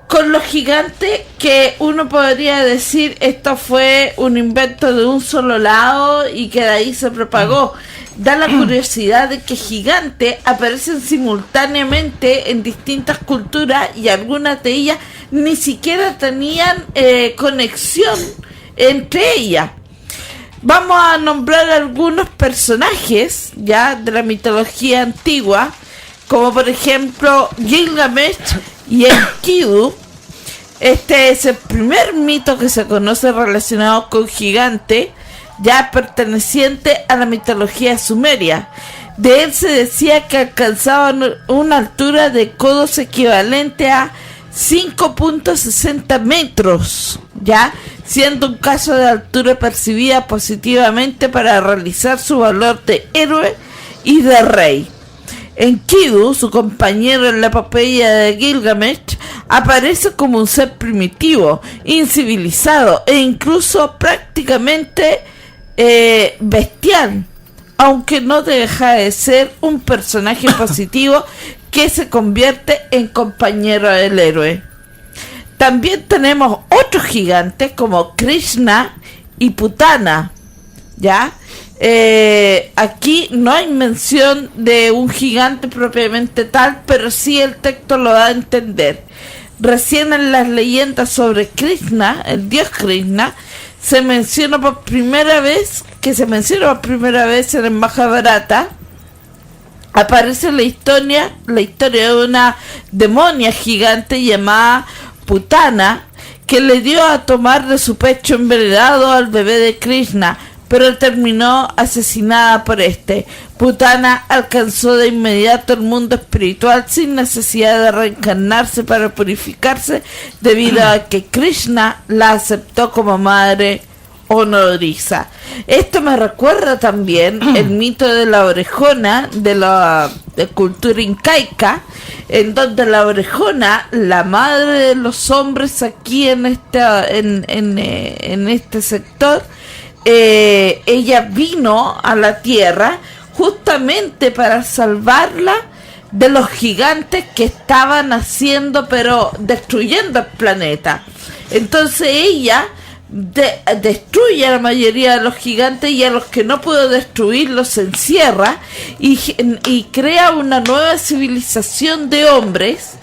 con los gigantes? Que uno podría decir esto fue un invento de un solo lado y que de ahí se propagó. Da la curiosidad de que gigantes aparecen simultáneamente en distintas culturas y algunas de ellas ni siquiera tenían conexión entre ellas. Vamos a nombrar algunos personajes ya de la mitología antigua, como por ejemplo Gilgamesh y Enkidu. Este es el primer mito que se conoce relacionado con gigantes, ya perteneciente a la mitología sumeria. De él se decía que alcanzaban una altura de codos equivalente a 5.60 metros, ya siendo un caso de altura percibida positivamente para realizar su valor de héroe y de rey. Enkidu, su compañero en la epopeya de Gilgamesh, aparece como un ser primitivo, incivilizado e incluso prácticamente bestial, aunque no deja de ser un personaje positivo que se convierte en compañero del héroe. También tenemos otros gigantes como Krishna y Putana, ¿ya? Aquí no hay mención de un gigante propiamente tal, pero sí el texto lo da a entender. Recién en las leyendas sobre Krishna, el dios Krishna, se menciona por primera vez en el Mahabharata. Aparece la historia de una demonia gigante llamada Putana, que le dio a tomar de su pecho envenenado al bebé de Krishna, pero terminó asesinada por este. Putana alcanzó de inmediato el mundo espiritual sin necesidad de reencarnarse para purificarse, debido a que Krishna la aceptó como madre honoriza. Esto me recuerda también el mito de la orejona de la cultura incaica, en donde la orejona, la madre de los hombres aquí en este sector, ella vino a la tierra justamente para salvarla de los gigantes que estaban haciendo, pero destruyendo el planeta. Entonces ella destruye a la mayoría de los gigantes, y a los que no pudo destruir los encierra y crea una nueva civilización de hombres,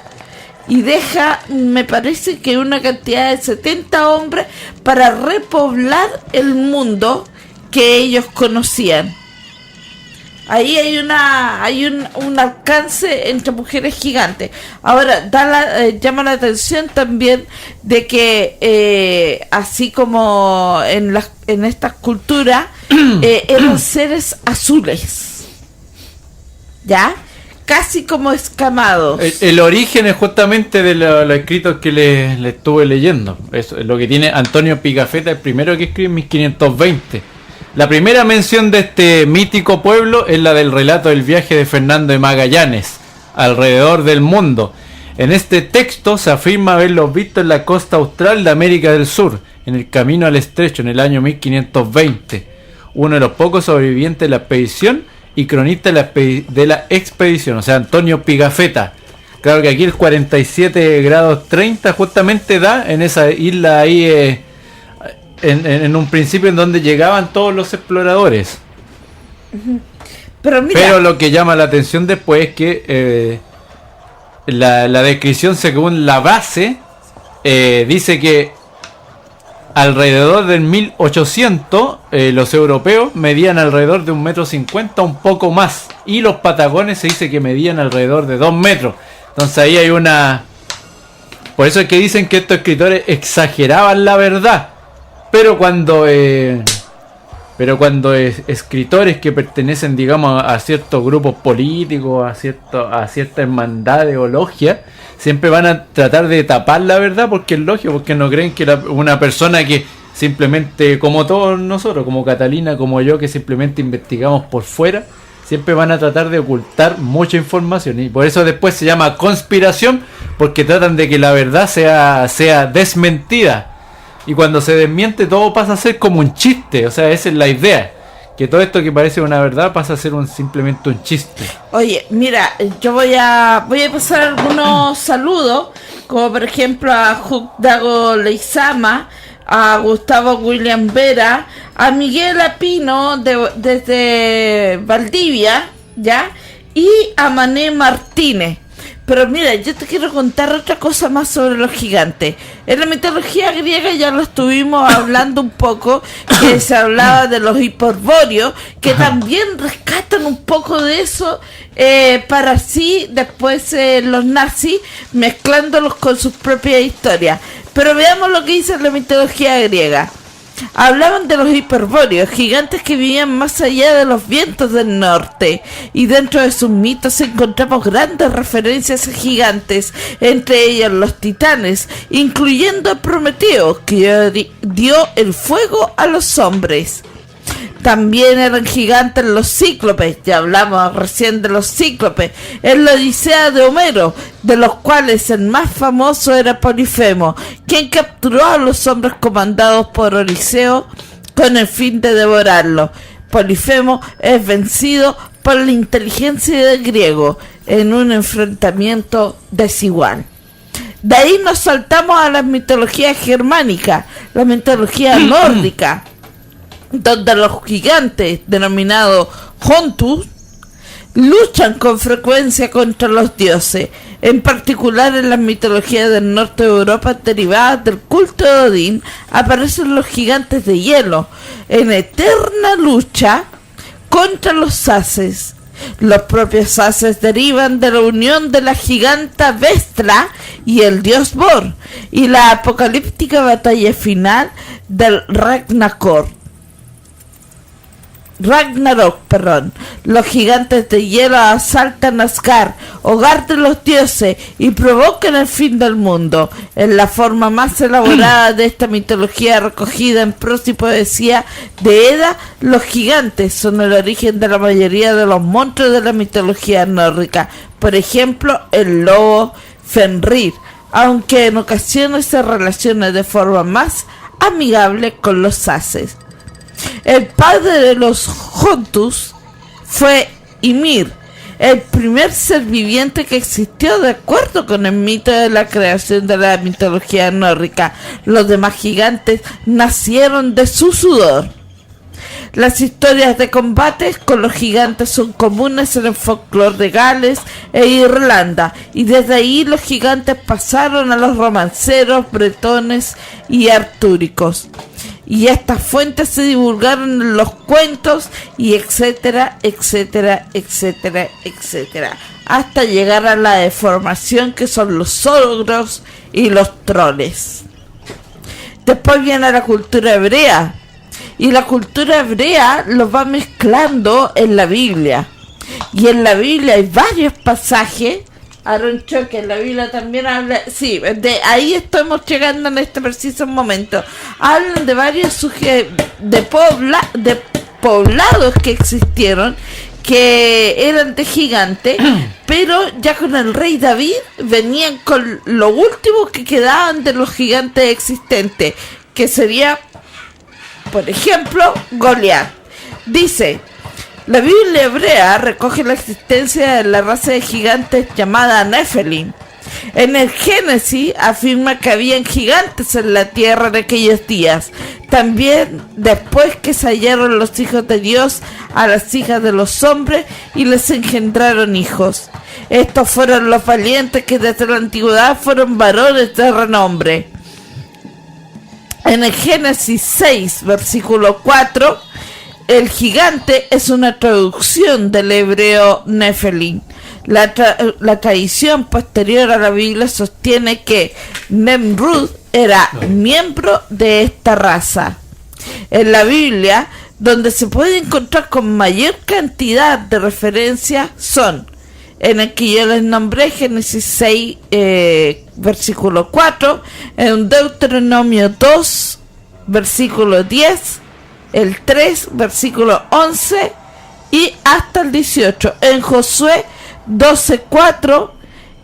y deja, me parece que una cantidad de 70 hombres para repoblar el mundo que ellos conocían. Ahí hay un alcance entre mujeres gigantes. Ahora, llama la atención también de que así como en estas culturas eran seres azules, ¿ya? Casi como escamados. El origen es justamente de los escritos que le estuve leyendo. Eso es lo que tiene Antonio Pigafetta, el primero que escribe en 1520. La primera mención de este mítico pueblo es la del relato del viaje de Fernando de Magallanes alrededor del mundo. En este texto se afirma haberlos visto en la costa austral de América del Sur, en el camino al estrecho, en el año 1520. Uno de los pocos sobrevivientes de la expedición y cronista de la expedición, o sea, Antonio Pigafetta. Claro que aquí el 47 grados 30 justamente da en esa isla ahí, en un principio en donde llegaban todos los exploradores. Pero lo que llama la atención después es que la descripción según la base dice que alrededor del 1800 los europeos medían alrededor de 1,50 m, un poco más, y los patagones se dice que medían alrededor de 2 metros. Entonces ahí hay una... Por eso es que dicen que estos escritores exageraban la verdad. Pero cuando escritores que pertenecen, digamos, a ciertos grupos políticos, a ciertas hermandades o logias, siempre van a tratar de tapar la verdad, porque es lógico, porque no creen que una persona que simplemente, como todos nosotros, como Catalina, como yo, que simplemente investigamos por fuera, siempre van a tratar de ocultar mucha información, y por eso después se llama conspiración, porque tratan de que la verdad sea desmentida. Y cuando se desmiente todo pasa a ser como un chiste, o sea, esa es la idea. Que todo esto que parece una verdad pasa a ser simplemente un chiste. Oye, mira, yo voy a pasar algunos saludos, como por ejemplo a Dago Leizama, a Gustavo William Vera, a Miguel Apino desde Valdivia, ¿ya? Y a Mané Martínez. Pero mira, yo te quiero contar otra cosa más sobre los gigantes. En la mitología griega ya lo estuvimos hablando un poco, que se hablaba de los hiperbóreos, que también rescatan un poco de eso, para así después los nazis mezclándolos con sus propias historias. Pero veamos lo que dice la mitología griega. Hablaban de los hiperbóreos, gigantes que vivían más allá de los vientos del norte, y dentro de sus mitos encontramos grandes referencias a gigantes, entre ellos los titanes, incluyendo a Prometeo, que dio el fuego a los hombres. También eran gigantes los cíclopes, ya hablamos recién de los cíclopes, en la Odisea de Homero, de los cuales el más famoso era Polifemo, quien capturó a los hombres comandados por Odiseo con el fin de devorarlos. Polifemo es vencido por la inteligencia del griego en un enfrentamiento desigual. De ahí nos saltamos a la mitología germánica, la mitología nórdica, donde los gigantes, denominados Hontus, luchan con frecuencia contra los dioses. En particular en las mitologías del norte de Europa derivadas del culto de Odín, aparecen los gigantes de hielo, en eterna lucha contra los Ases. Los propios Ases derivan de la unión de la giganta Vestra y el dios Bor, y la apocalíptica batalla final del Ragnarok. Los gigantes de hielo asaltan Asgard, hogar de los dioses, y provocan el fin del mundo. En la forma más elaborada de esta mitología recogida en prosa y poesía de Edda, los gigantes son el origen de la mayoría de los monstruos de la mitología nórdica. Por ejemplo, el lobo Fenrir, aunque en ocasiones se relaciona de forma más amigable con los Ases. El padre de los Hontus fue Ymir, el primer ser viviente que existió de acuerdo con el mito de la creación de la mitología nórdica. Los demás gigantes nacieron de su sudor. Las historias de combates con los gigantes son comunes en el folclore de Gales e Irlanda, y desde ahí los gigantes pasaron a los romanceros, bretones y artúricos. Y estas fuentes se divulgaron en los cuentos y etcétera, etcétera, etcétera, etcétera, hasta llegar a la deformación que son los ogros y los troles. Después viene la cultura hebrea, y la cultura hebrea los va mezclando en la Biblia. Y en la Biblia hay varios pasajes. Aaron Choque, en la Biblia también habla, sí, de ahí estamos llegando en este preciso momento. Hablan de varios poblados que existieron, que eran de gigantes, pero ya con el rey David venían con lo último que quedaban de los gigantes existentes, que sería, por ejemplo, Goliat. Dice: la Biblia hebrea recoge la existencia de la raza de gigantes llamada Nephilim. En el Génesis afirma que habían gigantes en la tierra en aquellos días. También después que se hallaron los hijos de Dios a las hijas de los hombres y les engendraron hijos. Estos fueron los valientes que desde la antigüedad fueron varones de renombre. En el Génesis 6, versículo 4, el gigante es una traducción del hebreo Nephilim. La tradición posterior a la Biblia sostiene que Nemrud era miembro de esta raza. En la Biblia, donde se puede encontrar con mayor cantidad de referencias son, en el que yo les nombré, Génesis 6, versículo 4, en Deuteronomio 2, versículo 10, el 3, versículo 11 y hasta el 18, en Josué 12:4,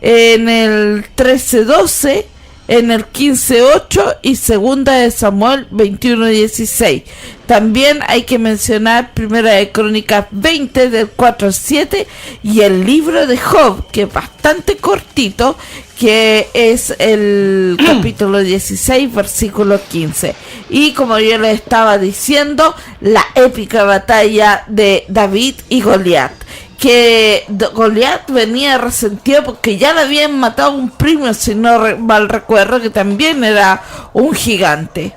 en el 13:12, en el 15:8 y segunda de Samuel 21:16. También hay que mencionar Primera de Crónicas 20 del 4 al 7 y el libro de Job, que es bastante cortito, que es el capítulo 16, versículo 15. Y como yo les estaba diciendo, la épica batalla de David y Goliat, que Goliat venía resentido porque ya le habían matado a un primo, si no mal recuerdo, que también era un gigante.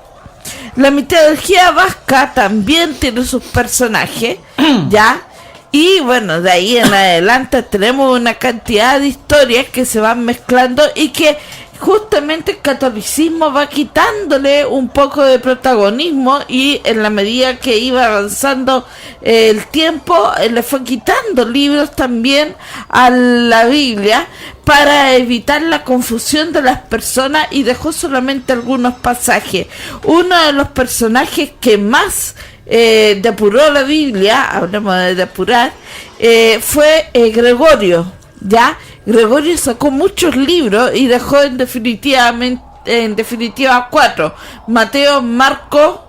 La mitología vasca también tiene sus personajes, ¿ya? Y bueno, de ahí en adelante tenemos una cantidad de historias que se van mezclando y que justamente el catolicismo va quitándole un poco de protagonismo, y en la medida que iba avanzando el tiempo le fue quitando libros también a la Biblia para evitar la confusión de las personas, y dejó solamente algunos pasajes. Uno de los personajes que más depuró la Biblia, hablemos de depurar, fue Gregorio, ¿ya? Gregorio sacó muchos libros y dejó en definitiva 4: Mateo, Marco,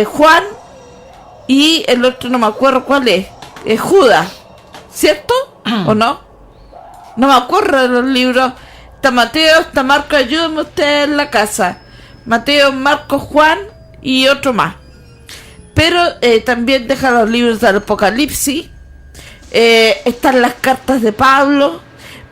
Juan y el otro no me acuerdo cuál es Judas, ¿cierto? ¿O no? No me acuerdo de los libros. Está Mateo, está Marcos, ayúdenme ustedes en la casa. Mateo, Marcos, Juan y otro más. Pero también deja los libros del Apocalipsis. Están las cartas de Pablo.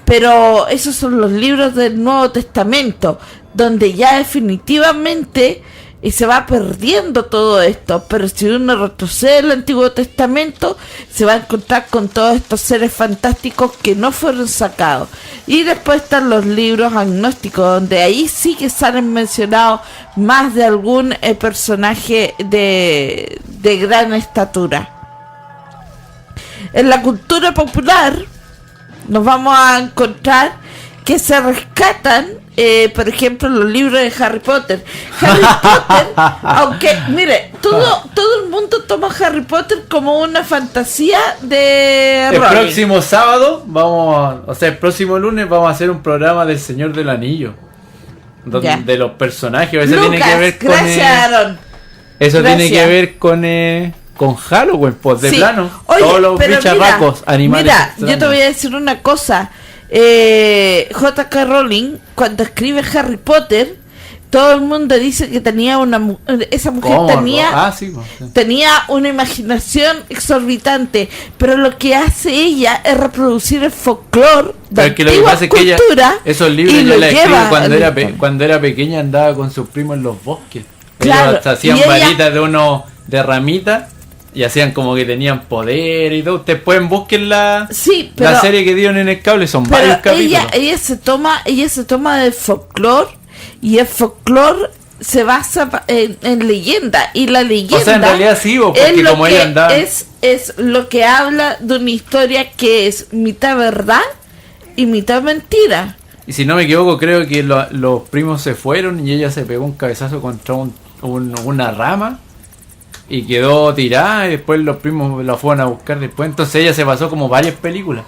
Pero esos son los libros del Nuevo Testamento, donde ya definitivamente se va perdiendo todo esto. Pero si uno retrocede el Antiguo Testamento, se va a encontrar con todos estos seres fantásticos que no fueron sacados. Y después están los libros agnósticos, donde ahí sí que salen mencionados más de algún personaje de gran estatura. En la cultura popular nos vamos a encontrar que se rescatan, por ejemplo, los libros de Harry Potter. Harry Potter, aunque, mire, todo el mundo toma Harry Potter como una fantasía de El Rowling. próximo sábado el próximo lunes vamos a hacer un programa del Señor del Anillo, de los personajes. Eso Lucas, tiene que ver con gracias, Aaron. eso Gracias. tiene que ver con Halloween, pues de Sí. plano. Oye, todos los pero bicharracos, animales. Mira, extraños. yo te voy a decir una cosa. J.K. Rowling, cuando escribe Harry Potter, todo el mundo dice que tenía esa mujer ¿Cómo? tenía tenía una imaginación exorbitante, pero lo que hace ella es reproducir el folclore de Pero que lo que antigua pasa es que ella, cultura esos libros y yo lo la escribo lleva cuando al era español. cuando era pequeña, andaba con sus primos en los bosques. Claro, Ellos hacían y ella- varitas de ramitas y hacían como que tenían poder y todo. Ustedes pueden buscar Sí, pero la serie que dieron en el cable, son varios pero capítulos. ella se toma del folclore, y el folclore se basa en leyenda, y la leyenda, O sea, en realidad sí, porque es lo como que ella andaba... es lo que habla de una historia que es mitad verdad y mitad mentira. Y si no me equivoco, creo que los primos se fueron y ella se pegó un cabezazo contra una rama y quedó tirada, y después los primos la fueron a buscar después. Entonces ella se pasó como varias películas.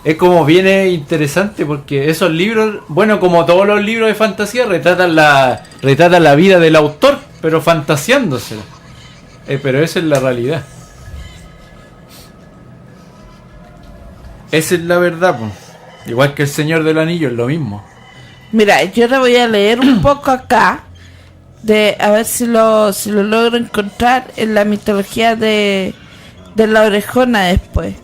Es como bien interesante porque esos libros, bueno, como todos los libros de fantasía, retratan la vida del autor, pero fantaseándosela. Pero esa es la realidad. Esa es la verdad, pues. Igual que el Señor del Anillo, es lo mismo. Mira, yo le voy a leer un poco acá, a ver si lo logro encontrar en la mitología de la orejona después,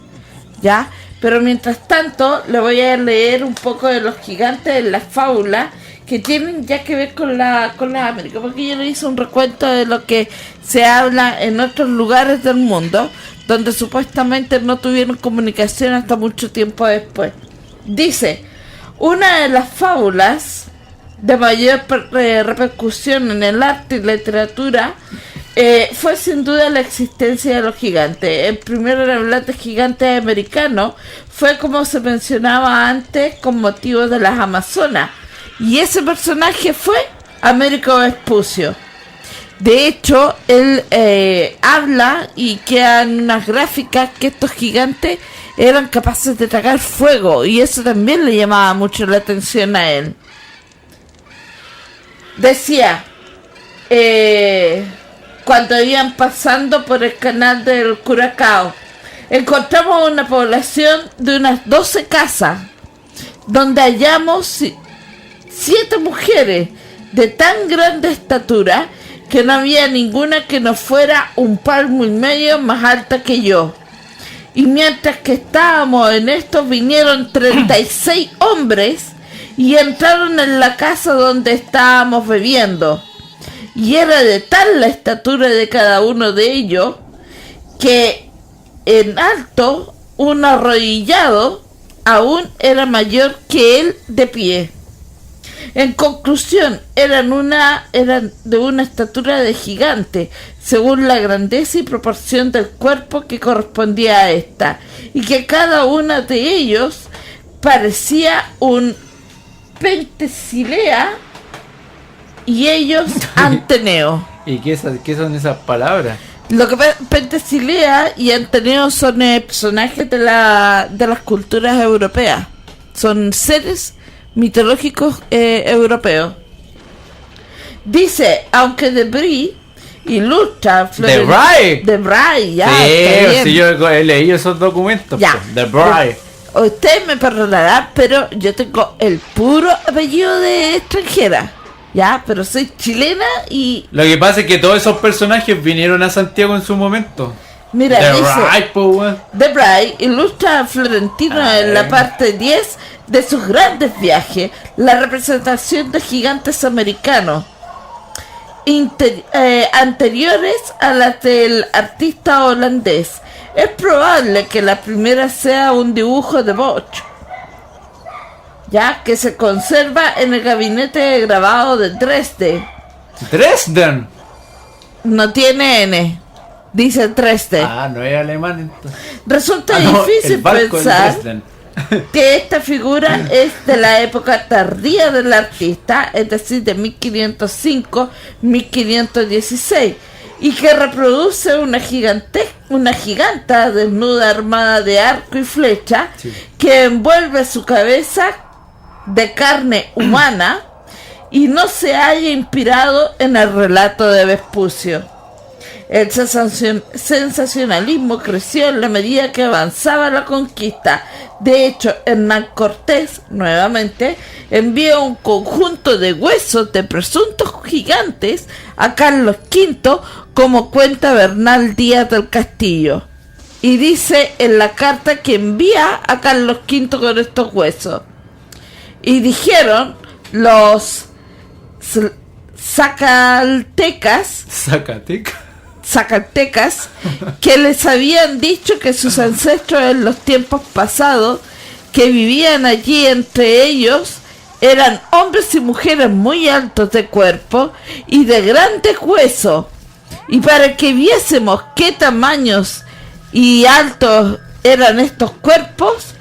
¿ya? Pero mientras tanto, le voy a leer un poco de los gigantes de las fábulas que tienen ya que ver con la América, porque yo le hice un recuento de lo que se habla en otros lugares del mundo, donde supuestamente no tuvieron comunicación hasta mucho tiempo después. Dice, una de las fábulas de mayor repercusión en el arte y literatura fue sin duda la existencia de los gigantes. El primer hablante gigante americano fue, como se mencionaba antes, con motivo de las Amazonas, y ese personaje fue Américo Vespucio. De hecho, él habla y quedan unas gráficas que estos gigantes eran capaces de tragar fuego, y eso también le llamaba mucho la atención a él. Decía, cuando iban pasando por el canal del Curacao, encontramos una población de unas 12 casas, donde hallamos 7 mujeres de tan grande estatura que no había ninguna que no fuera un palmo y medio más alta que yo. Y mientras que estábamos en esto, vinieron 36 hombres y entraron en la casa donde estábamos bebiendo. Y era de tal la estatura de cada uno de ellos que en alto, un arrodillado aún era mayor que él de pie. En conclusión, eran de una estatura de gigante, según la grandeza y proporción del cuerpo que correspondía a esta, y que cada uno de ellos parecía un Pentesilea y ellos Anteneo. ¿Y qué son esas palabras? Lo que Pentesilea y Anteneo son personajes de las culturas europeas. Son seres mitológicos europeos. Dice, aunque de Brie ilustra The Bride. The Bride, ya. Sí, yo he leído esos documentos. Ya. The Bride. Usted me perdonará, pero yo tengo el puro apellido de extranjera. Ya, pero soy chilena y... Lo que pasa es que todos esos personajes vinieron a Santiago en su momento. Mira, The dice... Bride, po, weón. The Bride ilustra a Florentino en la parte 10 de sus grandes viajes, la representación de gigantes americanos anteriores a las del artista holandés. Es probable que la primera sea un dibujo de Bosch, ya que se conserva en el gabinete de grabado de Dresde. Dresden. No tiene N, dice Dresde. Ah, no es alemán entonces. Resulta no, difícil el barco en pensar Dresden. que esta figura es de la época tardía del artista, es decir, de 1505-1516, y que reproduce una giganta desnuda armada de arco y flecha, Sí. que envuelve su cabeza de carne humana y no se haya inspirado en el relato de Vespucio. El sensacionalismo creció en la medida que avanzaba la conquista. De hecho, Hernán Cortés, nuevamente, envió un conjunto de huesos de presuntos gigantes a Carlos V, como cuenta Bernal Díaz del Castillo. Y dice en la carta que envía a Carlos V con estos huesos. Y dijeron los Zacatecas que les habían dicho que sus ancestros en los tiempos pasados que vivían allí, entre ellos eran hombres y mujeres muy altos de cuerpo y de grandes huesos, y para que viésemos qué tamaños y altos eran estos cuerpos,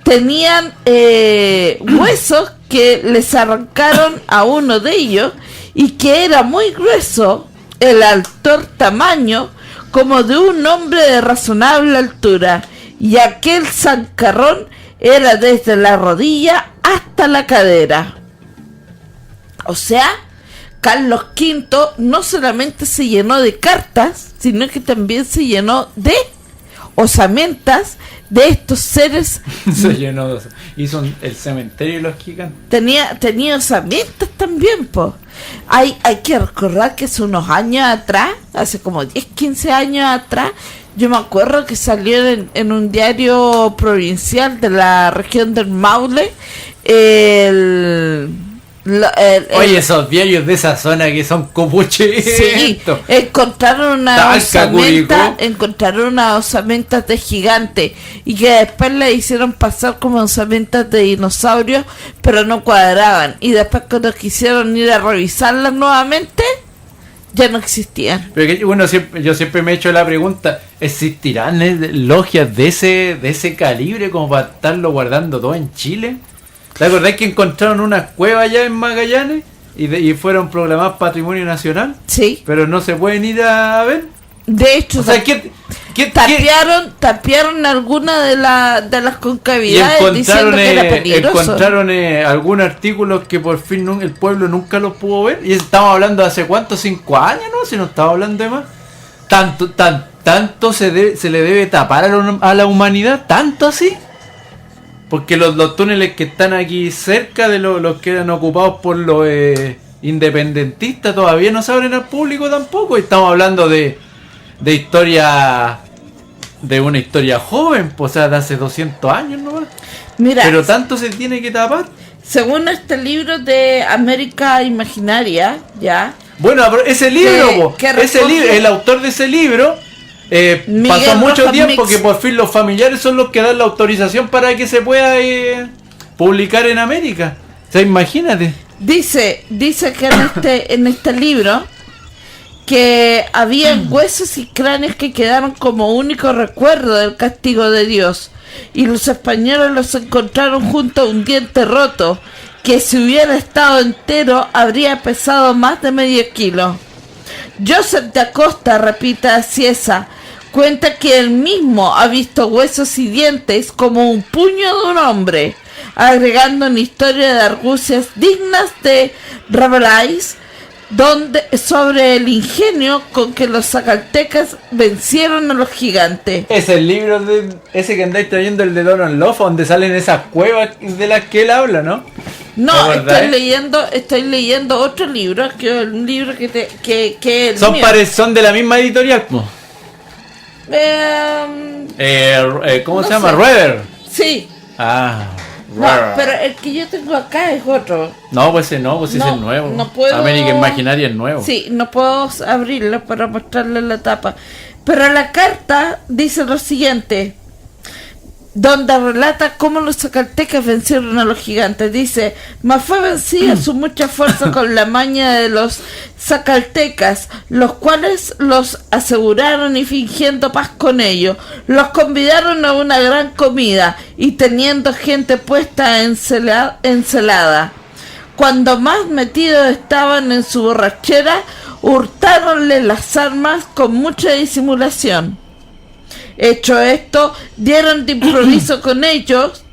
tenían huesos que les arrancaron a uno de ellos y que era muy grueso, el altor tamaño como de un hombre de razonable altura, y aquel zancarrón era desde la rodilla hasta la cadera. O sea, Carlos V no solamente se llenó de cartas, sino que también se llenó de osamentas de estos seres. Se llenó de... Hizo el cementerio de los gigantes. Tenía osamentas también, po. Hay que recordar que hace unos años atrás, hace como 10, 15 años atrás, yo me acuerdo que salió en un diario provincial de la región del Maule, Oye, esos diarios de esa zona que son copuches. Sí, encontraron unas osamentas de gigante y que después le hicieron pasar como osamentas de dinosaurios, pero no cuadraban. Y después cuando quisieron ir a revisarlas nuevamente, ya no existían. Pero que, bueno, yo siempre me he hecho la pregunta, ¿existirán logias de ese calibre como para estarlo guardando todo en Chile? ¿Te acordás que encontraron una cueva allá en Magallanes y fueron proclamadas Patrimonio Nacional? Sí. Pero no se pueden ir a ver. De hecho, O sea, tapiaron alguna de las concavidades diciendo que era peligroso. Encontraron algún artículo que por fin el pueblo nunca los pudo ver. Y estamos hablando de hace cuánto, 5 años, ¿no? Si no estamos hablando de más. Tanto se le debe tapar a la humanidad, tanto así. Porque los túneles que están aquí cerca de los que eran ocupados por los independentistas todavía no se abren al público tampoco. Y estamos hablando de historia, de una historia joven, pues, o sea, de hace 200 años nomás. Mira, pero tanto se tiene que tapar. Según este libro de América Imaginaria, ya. Bueno, pero ese libro, el autor de ese libro pasó mucho Rojas tiempo Mix, que por fin los familiares son los que dan la autorización para que se pueda publicar en América. O sea, imagínate. Dice que en este libro que había huesos y cráneos que quedaron como único recuerdo del castigo de Dios, y los españoles los encontraron junto a un diente roto que, si hubiera estado entero, habría pesado más de medio kilo. Joseph de Acosta, repite a Ciesa, cuenta que él mismo ha visto huesos y dientes como un puño de un hombre, agregando una historia de argucias dignas de Rabelais. sobre el ingenio con que los zacaltecas vencieron a los gigantes. Es el libro ese que andáis trayendo, el de Donald Lofa, donde salen esas cuevas de las que él habla, ¿no? No, estoy leyendo otro libro, que es un libro que es el son de la misma editorial, ¿no? ¿Cómo se llama? Rueder. Sí. No, pero el que yo tengo acá es otro. No, pues ese es el nuevo. No puedo... América Imaginaria es nuevo. Sí, no puedo abrirlo para mostrarle la tapa. Pero la carta dice lo siguiente, donde relata cómo los zacaltecas vencieron a los gigantes. Dice: mas fue vencida su mucha fuerza con la maña de los zacaltecas, los cuales los aseguraron y fingiendo paz con ellos, los convidaron a una gran comida y teniendo gente puesta en celada. Cuando más metidos estaban en su borrachera, hurtáronle las armas con mucha disimulación. Hecho esto, dieron de improviso con ellos,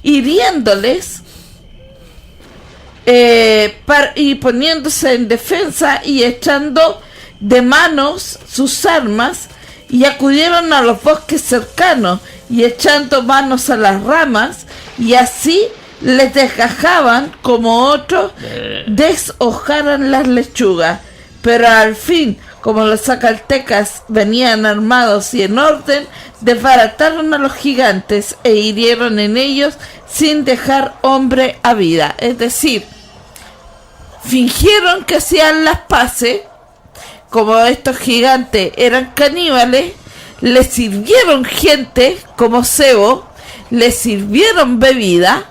hiriéndoles y poniéndose en defensa y echando de manos sus armas, y acudieron a los bosques cercanos y echando manos a las ramas, y así les desgajaban como otros deshojaran las lechugas. Pero al fin, como los zacaltecas venían armados y en orden, desbarataron a los gigantes e hirieron en ellos sin dejar hombre a vida. Es decir, fingieron que hacían las paces. Como estos gigantes eran caníbales, les sirvieron gente como cebo, les sirvieron bebida,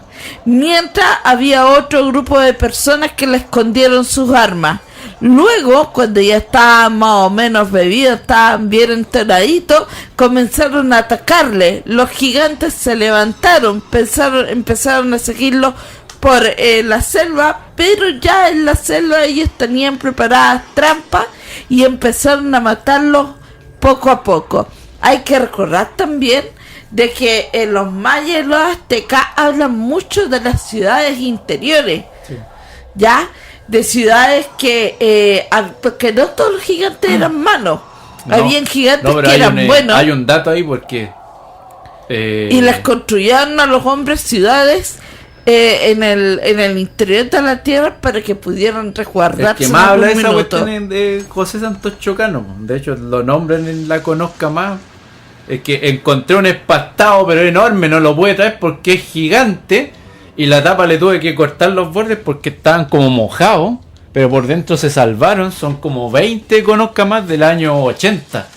mientras había otro grupo de personas que le escondieron sus armas. Luego, cuando ya estaban más o menos bebidos, estaban bien entonaditos, comenzaron a atacarle. Los gigantes se levantaron, empezaron a seguirlos por la selva, pero ya en la selva ellos tenían preparadas trampas y empezaron a matarlos poco a poco. Hay que recordar también de que los mayas y los aztecas hablan mucho de las ciudades interiores, sí. ¿Ya? De ciudades que porque no todos los gigantes eran malos, habían gigantes que eran buenos. Hay un dato ahí porque y les construyeron a los hombres ciudades en el interior de la tierra para que pudieran resguardarse. El que más habla de esa cuestión de José Santos Chocano, de hecho lo nombran en La Conozca Más. Es que encontré un espastado pero enorme, no lo pude traer porque es gigante. Y la tapa le tuve que cortar los bordes porque estaban como mojados, pero por dentro se salvaron. Son como 20 Conozca Más del año 80.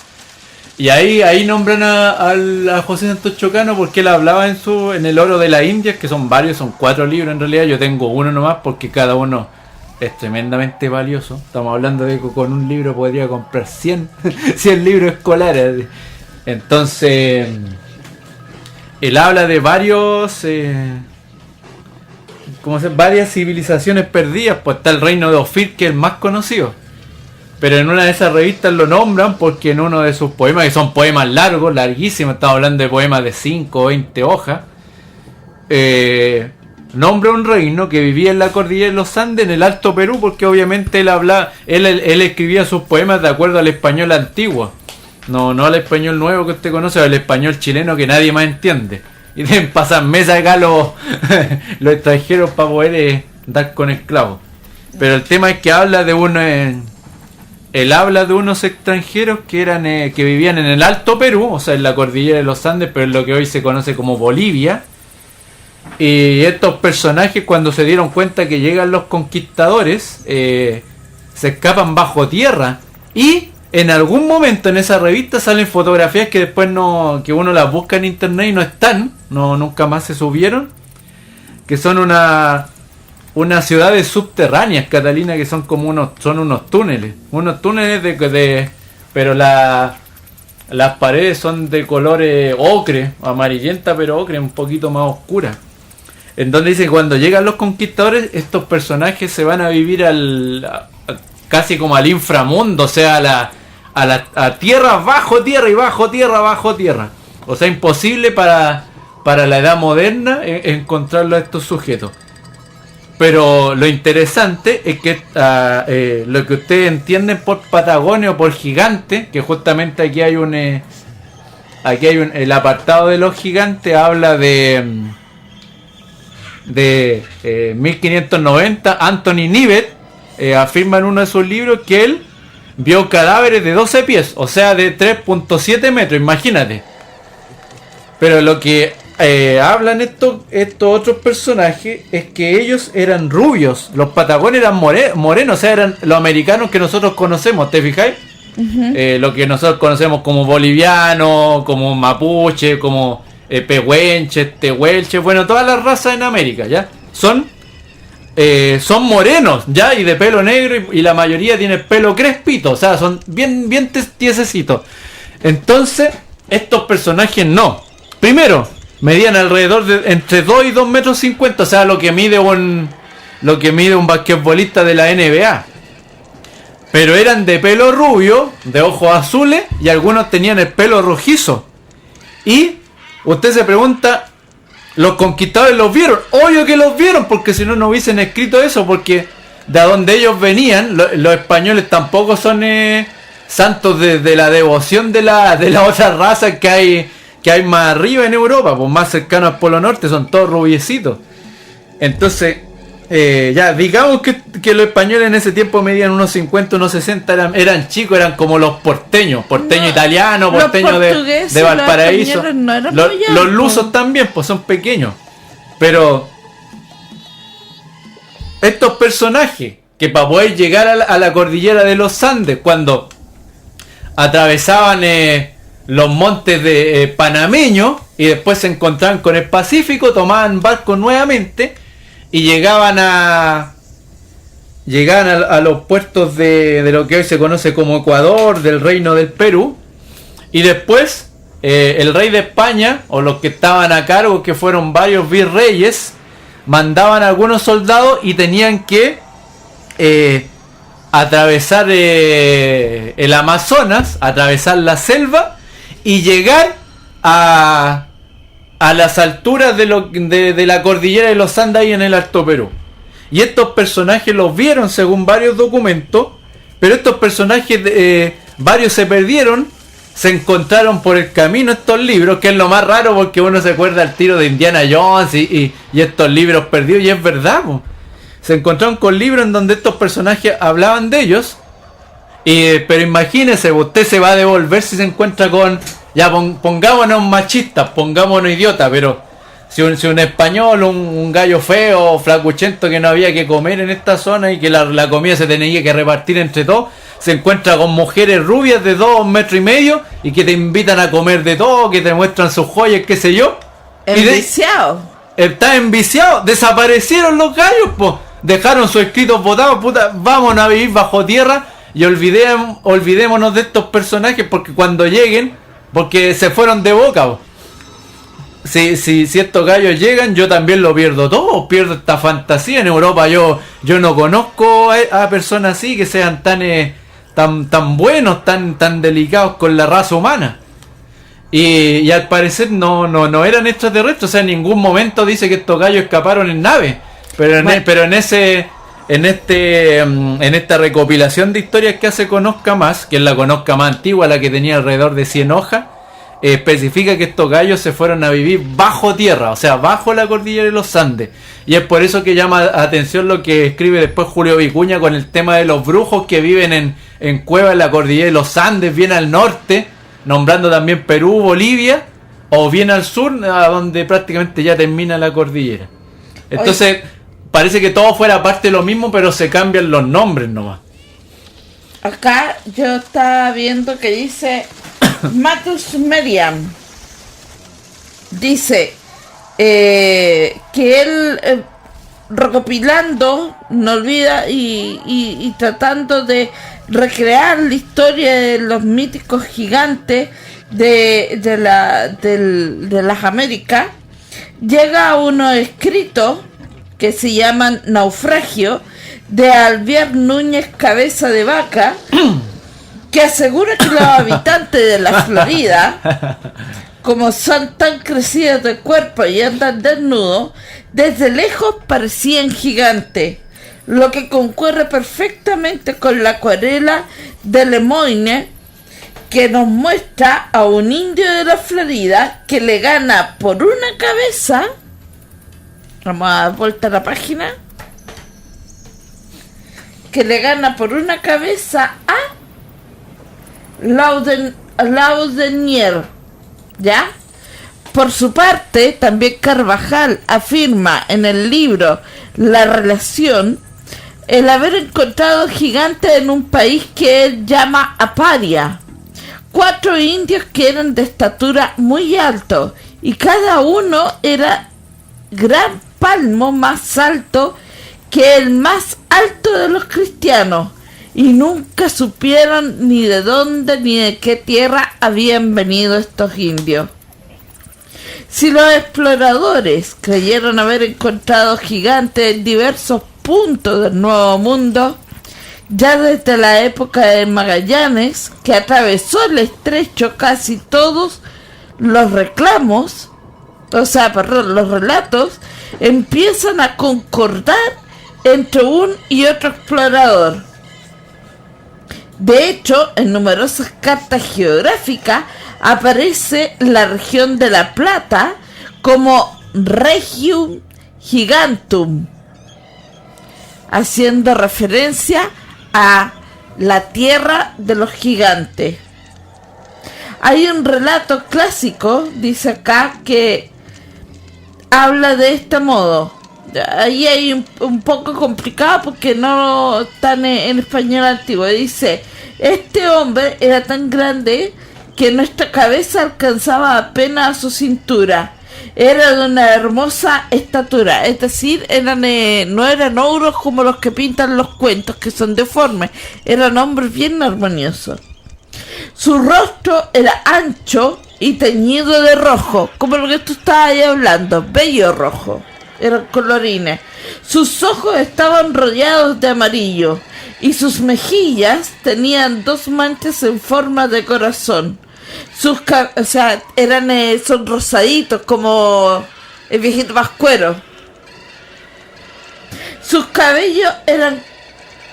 Y ahí nombran a José Santos Chocano porque él hablaba en el Oro de la India, que son varios, son 4 libros en realidad. Yo tengo uno nomás porque cada uno es tremendamente valioso. Estamos hablando de que con un libro podría comprar 100 libros escolares. Entonces, él habla de varios... varias civilizaciones perdidas. Pues está el reino de Ofir, que es el más conocido, pero en una de esas revistas lo nombran porque en uno de sus poemas, que son poemas largos, larguísimos, estamos hablando de poemas de 5 o 20 hojas, nombra un reino que vivía en la cordillera de los Andes, en el Alto Perú, porque obviamente él escribía sus poemas de acuerdo al español antiguo, no al español nuevo que usted conoce, o al español chileno que nadie más entiende. Y deben pasar meses acá los extranjeros para poder dar con esclavos. Pero el tema es que habla de él habla de unos extranjeros que vivían en el Alto Perú, o sea en la cordillera de los Andes, pero en lo que hoy se conoce como Bolivia. Y estos personajes, cuando se dieron cuenta que llegan los conquistadores, se escapan bajo tierra. Y en algún momento en esa revista salen fotografías que después que uno las busca en internet y no están, nunca más se subieron, que son unas ciudades subterráneas, Catalina, que son como unos túneles pero las paredes son de color ocre, amarillenta, pero ocre, un poquito más oscura. En donde dice que cuando llegan los conquistadores, estos personajes se van a vivir casi como al inframundo, o sea, a tierra, bajo tierra y bajo tierra, bajo tierra. O sea, imposible para la edad moderna encontrarlo a estos sujetos. Pero lo interesante es que lo que ustedes entienden por Patagonia o por gigante, que justamente aquí hay el apartado de los gigantes habla de 1590. Anthony Nivet afirma en uno de sus libros que él vio cadáveres de 12 pies, o sea de 3.7 metros, imagínate. Pero lo que hablan estos otros personajes es que ellos eran rubios, los patagones eran morenos, o sea, eran los americanos que nosotros conocemos, ¿te fijáis? Uh-huh. Lo que nosotros conocemos como boliviano, como mapuche, como pehuenches, tehuelches, bueno, todas las razas en América, ¿ya? Son morenos, ¿ya? Y de pelo negro y la mayoría tiene pelo crespito, o sea, son bien tiesecitos. Entonces, estos personajes no. Primero, medían alrededor de entre 2 y 2 metros 50, o sea, lo que mide un basquetbolista de la NBA. Pero eran de pelo rubio, de ojos azules, y algunos tenían el pelo rojizo. Y usted se pregunta, ¿los conquistadores los vieron? Obvio que los vieron, porque si no, no hubiesen escrito eso, porque de donde ellos venían, los españoles tampoco son santos de la devoción de la otra raza que hay más arriba en Europa, pues más cercano al Polo Norte, son todos rubiecitos. Entonces, ya, digamos que los españoles en ese tiempo medían unos 50, unos 60, eran chicos, eran como los porteños italianos, porteños de Valparaíso. Los lusos también, pues son pequeños. Pero estos personajes, que para poder llegar a la cordillera de los Andes, cuando atravesaban los montes de panameños y después se encontraban con el Pacífico, tomaban barcos nuevamente y llegaban a los puertos de lo que hoy se conoce como Ecuador, del Reino del Perú, y después el rey de España o los que estaban a cargo, que fueron varios virreyes, mandaban a algunos soldados y tenían que atravesar el Amazonas, atravesar la selva y llegar a las alturas de la cordillera de los Andes ahí en el Alto Perú. Y estos personajes los vieron según varios documentos, pero estos personajes varios se perdieron, se encontraron por el camino estos libros, que es lo más raro porque uno se acuerda al tiro de Indiana Jones y estos libros perdidos, y es verdad, po. Se encontraron con libros en donde estos personajes hablaban de ellos. Pero imagínese, usted se va a devolver si se encuentra con... Ya, pongámonos machistas, pongámonos idiotas, pero si un español, un gallo feo, flacuchento que no había que comer en esta zona y que la comida se tenía que repartir entre todos, se encuentra con mujeres rubias de 2 metros y medio y que te invitan a comer de todo, que te muestran sus joyas, qué sé yo. Enviciado. Está enviciado. Desaparecieron los gallos, pues. Dejaron sus escritos botados, puta, vámonos a vivir bajo tierra y olvidémonos de estos personajes, porque cuando lleguen, porque se fueron de boca, po. Si estos gallos llegan, yo también lo pierdo todo, pierdo esta fantasía. En Europa yo no conozco a personas así que sean tan buenos, tan delicados con la raza humana. Y al parecer no eran extraterrestres, o sea, en ningún momento dice que estos gallos escaparon en nave. Pero en esta recopilación de historias que hace Conozca Más, que es la Conozca Más antigua, la que tenía alrededor de 100 hojas, especifica que estos gallos se fueron a vivir bajo tierra, o sea, bajo la cordillera de los Andes. Y es por eso que llama atención lo que escribe después Julio Vicuña con el tema de los brujos que viven en cuevas en la cordillera de los Andes, bien al norte, nombrando también Perú, Bolivia, o bien al sur, a donde prácticamente ya termina la cordillera. Entonces... Parece que todo fuera parte de lo mismo, pero se cambian los nombres nomás. Acá yo estaba viendo que dice Matus Meriam. Dice que él recopilando, no olvida, y tratando de recrear la historia de los míticos gigantes de las Américas, llega a unos escritos que se llaman Naufragio, de Alvier Núñez Cabeza de Vaca, que asegura que los habitantes de la Florida como son tan crecidos de cuerpo y andan desnudos, desde lejos parecían gigantes, lo que concuerda perfectamente con la acuarela de Lemoyne, que nos muestra a un indio de la Florida que le gana por una cabeza. Vamos a dar vuelta a la página. Que le gana por una cabeza a Laudenier, ¿ya? Por su parte, también Carvajal afirma en el libro La Relación el haber encontrado gigantes en un país que él llama Aparia. 4 indios que eran de estatura muy alto y cada uno era gran palmo más alto que el más alto de los cristianos, y nunca supieron ni de dónde ni de qué tierra habían venido estos indios. Si los exploradores creyeron haber encontrado gigantes en diversos puntos del Nuevo Mundo, ya desde la época de Magallanes, que atravesó el estrecho, casi todos los los relatos empiezan a concordar entre un y otro explorador. De hecho, en numerosas cartas geográficas aparece la región de La Plata como Regium Gigantum, haciendo referencia a la tierra de los gigantes. Hay un relato clásico, dice acá, que habla de este modo. Ahí hay un poco complicado porque no está en español antiguo. Dice: este hombre era tan grande que nuestra cabeza alcanzaba apenas a su cintura. Era de una hermosa estatura, es decir, no eran ogros como los que pintan los cuentos, que son deformes, eran hombres bien armoniosos. Su rostro era ancho y teñido de rojo, como lo que tú estabas ahí hablando, bello rojo, eran colorines. Sus ojos estaban rodeados de amarillo y sus mejillas tenían 2 manchas en forma de corazón. Son rosaditos como el viejito Pascuero. Sus cabellos eran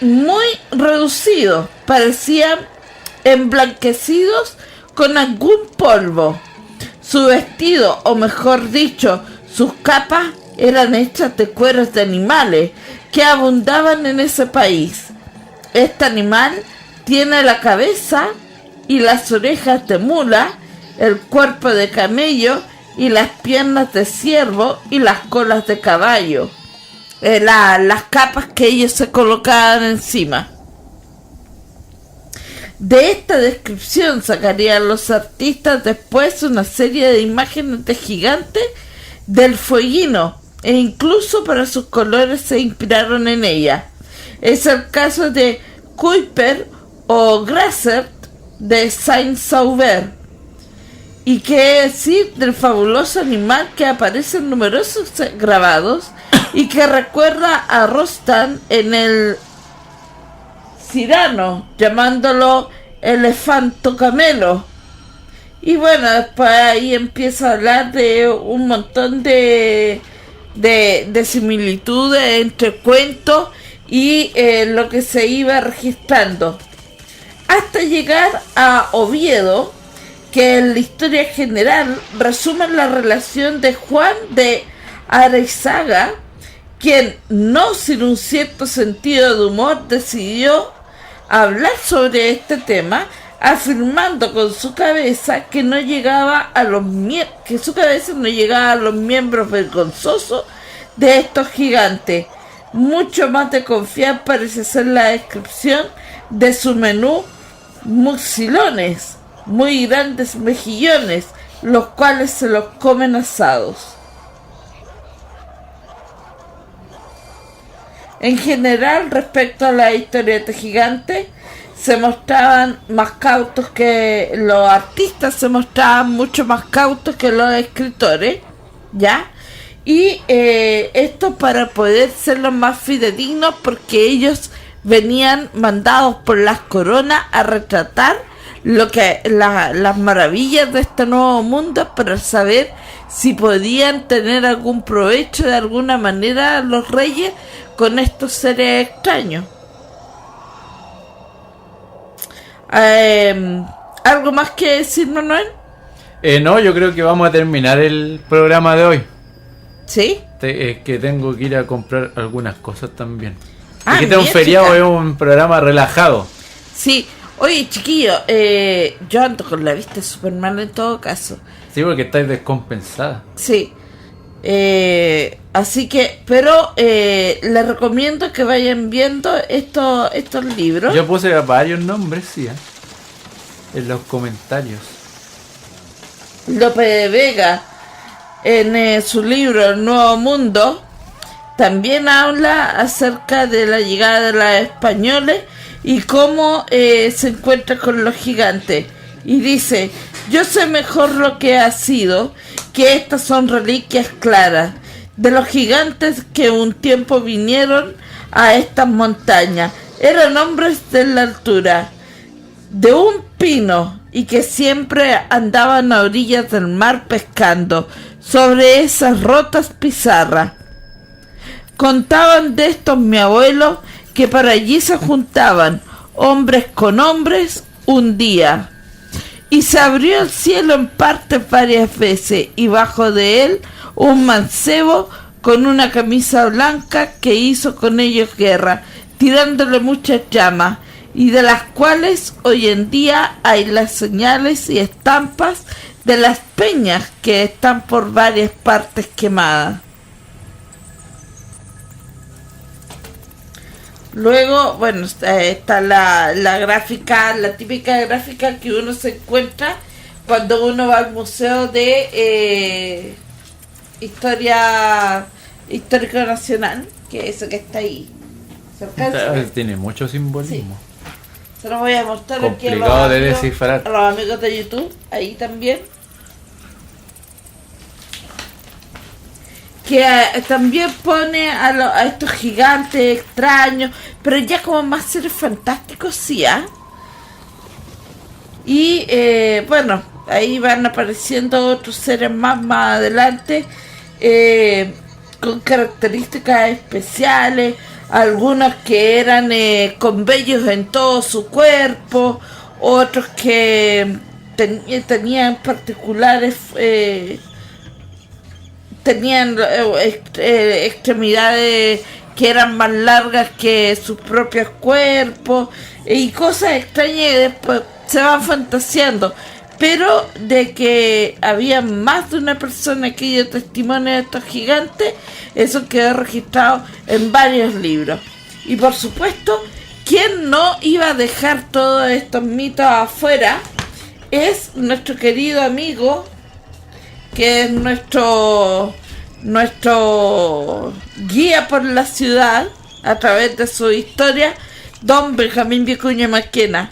muy reducidos, parecían emblanquecidos con algún polvo. Su vestido, o mejor dicho, sus capas, eran hechas de cueros de animales que abundaban en ese país. Este animal tiene la cabeza y las orejas de mula, el cuerpo de camello y las piernas de ciervo y las colas de caballo. Las capas que ellos se colocaban encima. De esta descripción sacarían los artistas después una serie de imágenes de gigantes del fueguino, e incluso para sus colores se inspiraron en ella. Es el caso de Kuiper o Grasser de Saint-Sauveur. Y qué decir del fabuloso animal que aparece en numerosos grabados y que recuerda a Rostand en el Cyrano, llamándolo elefanto camelo. Y bueno, después ahí empieza a hablar de un montón de similitudes entre cuentos y lo que se iba registrando, hasta llegar a Oviedo, que en la historia general resume la relación de Juan de Arezaga, quien, no sin un cierto sentido de humor, decidió hablar sobre este tema, afirmando con su cabeza que no llegaba a los miembros vergonzosos de estos gigantes. Mucho más de confiar parece ser la descripción de su menú: muxilones, muy grandes mejillones, los cuales se los comen asados. En general, respecto a la historia de gigantes, se mostraban más cautos que los artistas, se mostraban mucho más cautos que los escritores, ¿ya? Y esto para poder ser los más fidedignos, porque ellos venían mandados por las coronas a retratar las maravillas de este nuevo mundo, para saber si podían tener algún provecho de alguna manera los reyes con estos seres extraños. ¿Algo más que decir, Manuel? No, yo creo que vamos a terminar el programa de hoy. ¿Sí? Es que tengo que ir a comprar algunas cosas también. Ah, y que tengo un feriado, chica. es un programa relajado. Sí. Oye, chiquillo, yo ando con la vista súper mal en todo caso. Sí, porque estáis descompensada. Sí. Así que, pero les recomiendo que vayan viendo estos libros. Yo puse varios nombres, sí, en los comentarios. Lope de Vega, en su libro El Nuevo Mundo, también habla acerca de la llegada de los españoles y cómo se encuentra con los gigantes. Y dice: yo sé mejor lo que ha sido, que estas son reliquias claras de los gigantes que un tiempo vinieron a estas montañas. Eran hombres de la altura de un pino y que siempre andaban a orillas del mar pescando sobre esas rotas pizarras. Contaban de estos mi abuelo, que para allí se juntaban hombres con hombres un día, y se abrió el cielo en partes varias veces, y bajo de él un mancebo con una camisa blanca que hizo con ellos guerra, tirándole muchas llamas, y de las cuales hoy en día hay las señales y estampas de las peñas que están por varias partes quemadas. Luego, bueno, está la gráfica, la típica gráfica que uno se encuentra cuando uno va al Museo de Historia Histórico Nacional, que es eso que está ahí. ¿Se alcanza? Tiene mucho simbolismo. Sí. Se los voy a mostrar aquí Complicado de descifrar. a los amigos de YouTube, ahí también. Que también pone a estos gigantes extraños, pero ya como más seres fantásticos, sí, ¿ah? Y bueno, ahí van apareciendo otros seres más adelante, con características especiales, algunos que eran con vellos en todo su cuerpo, otros que tenían particulares... tenían extremidades que eran más largas que sus propios cuerpos y cosas extrañas que después se van fantaseando, pero de que había más de una persona que dio testimonio de estos gigantes, eso quedó registrado en varios libros. Y por supuesto, quien no iba a dejar todos estos mitos afuera es nuestro querido amigo, que es nuestro guía por la ciudad a través de su historia, don Benjamín Vicuña Maquena.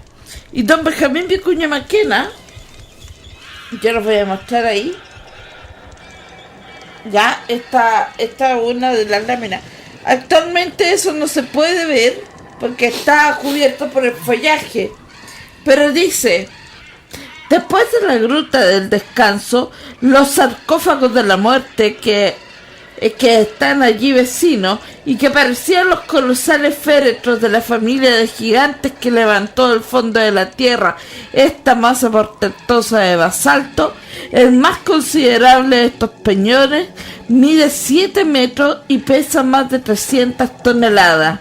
Y don Benjamín Vicuña Maquena, yo los voy a mostrar ahí. Ya, esta es una de las láminas. Actualmente eso no se puede ver porque está cubierto por el follaje, pero dice: después de la gruta del descanso, los sarcófagos de la muerte que están allí vecinos y que parecían los colosales féretros de la familia de gigantes que levantó del fondo de la tierra esta masa portentosa de basalto, el más considerable de estos peñones mide 7 metros y pesa más de 300 toneladas.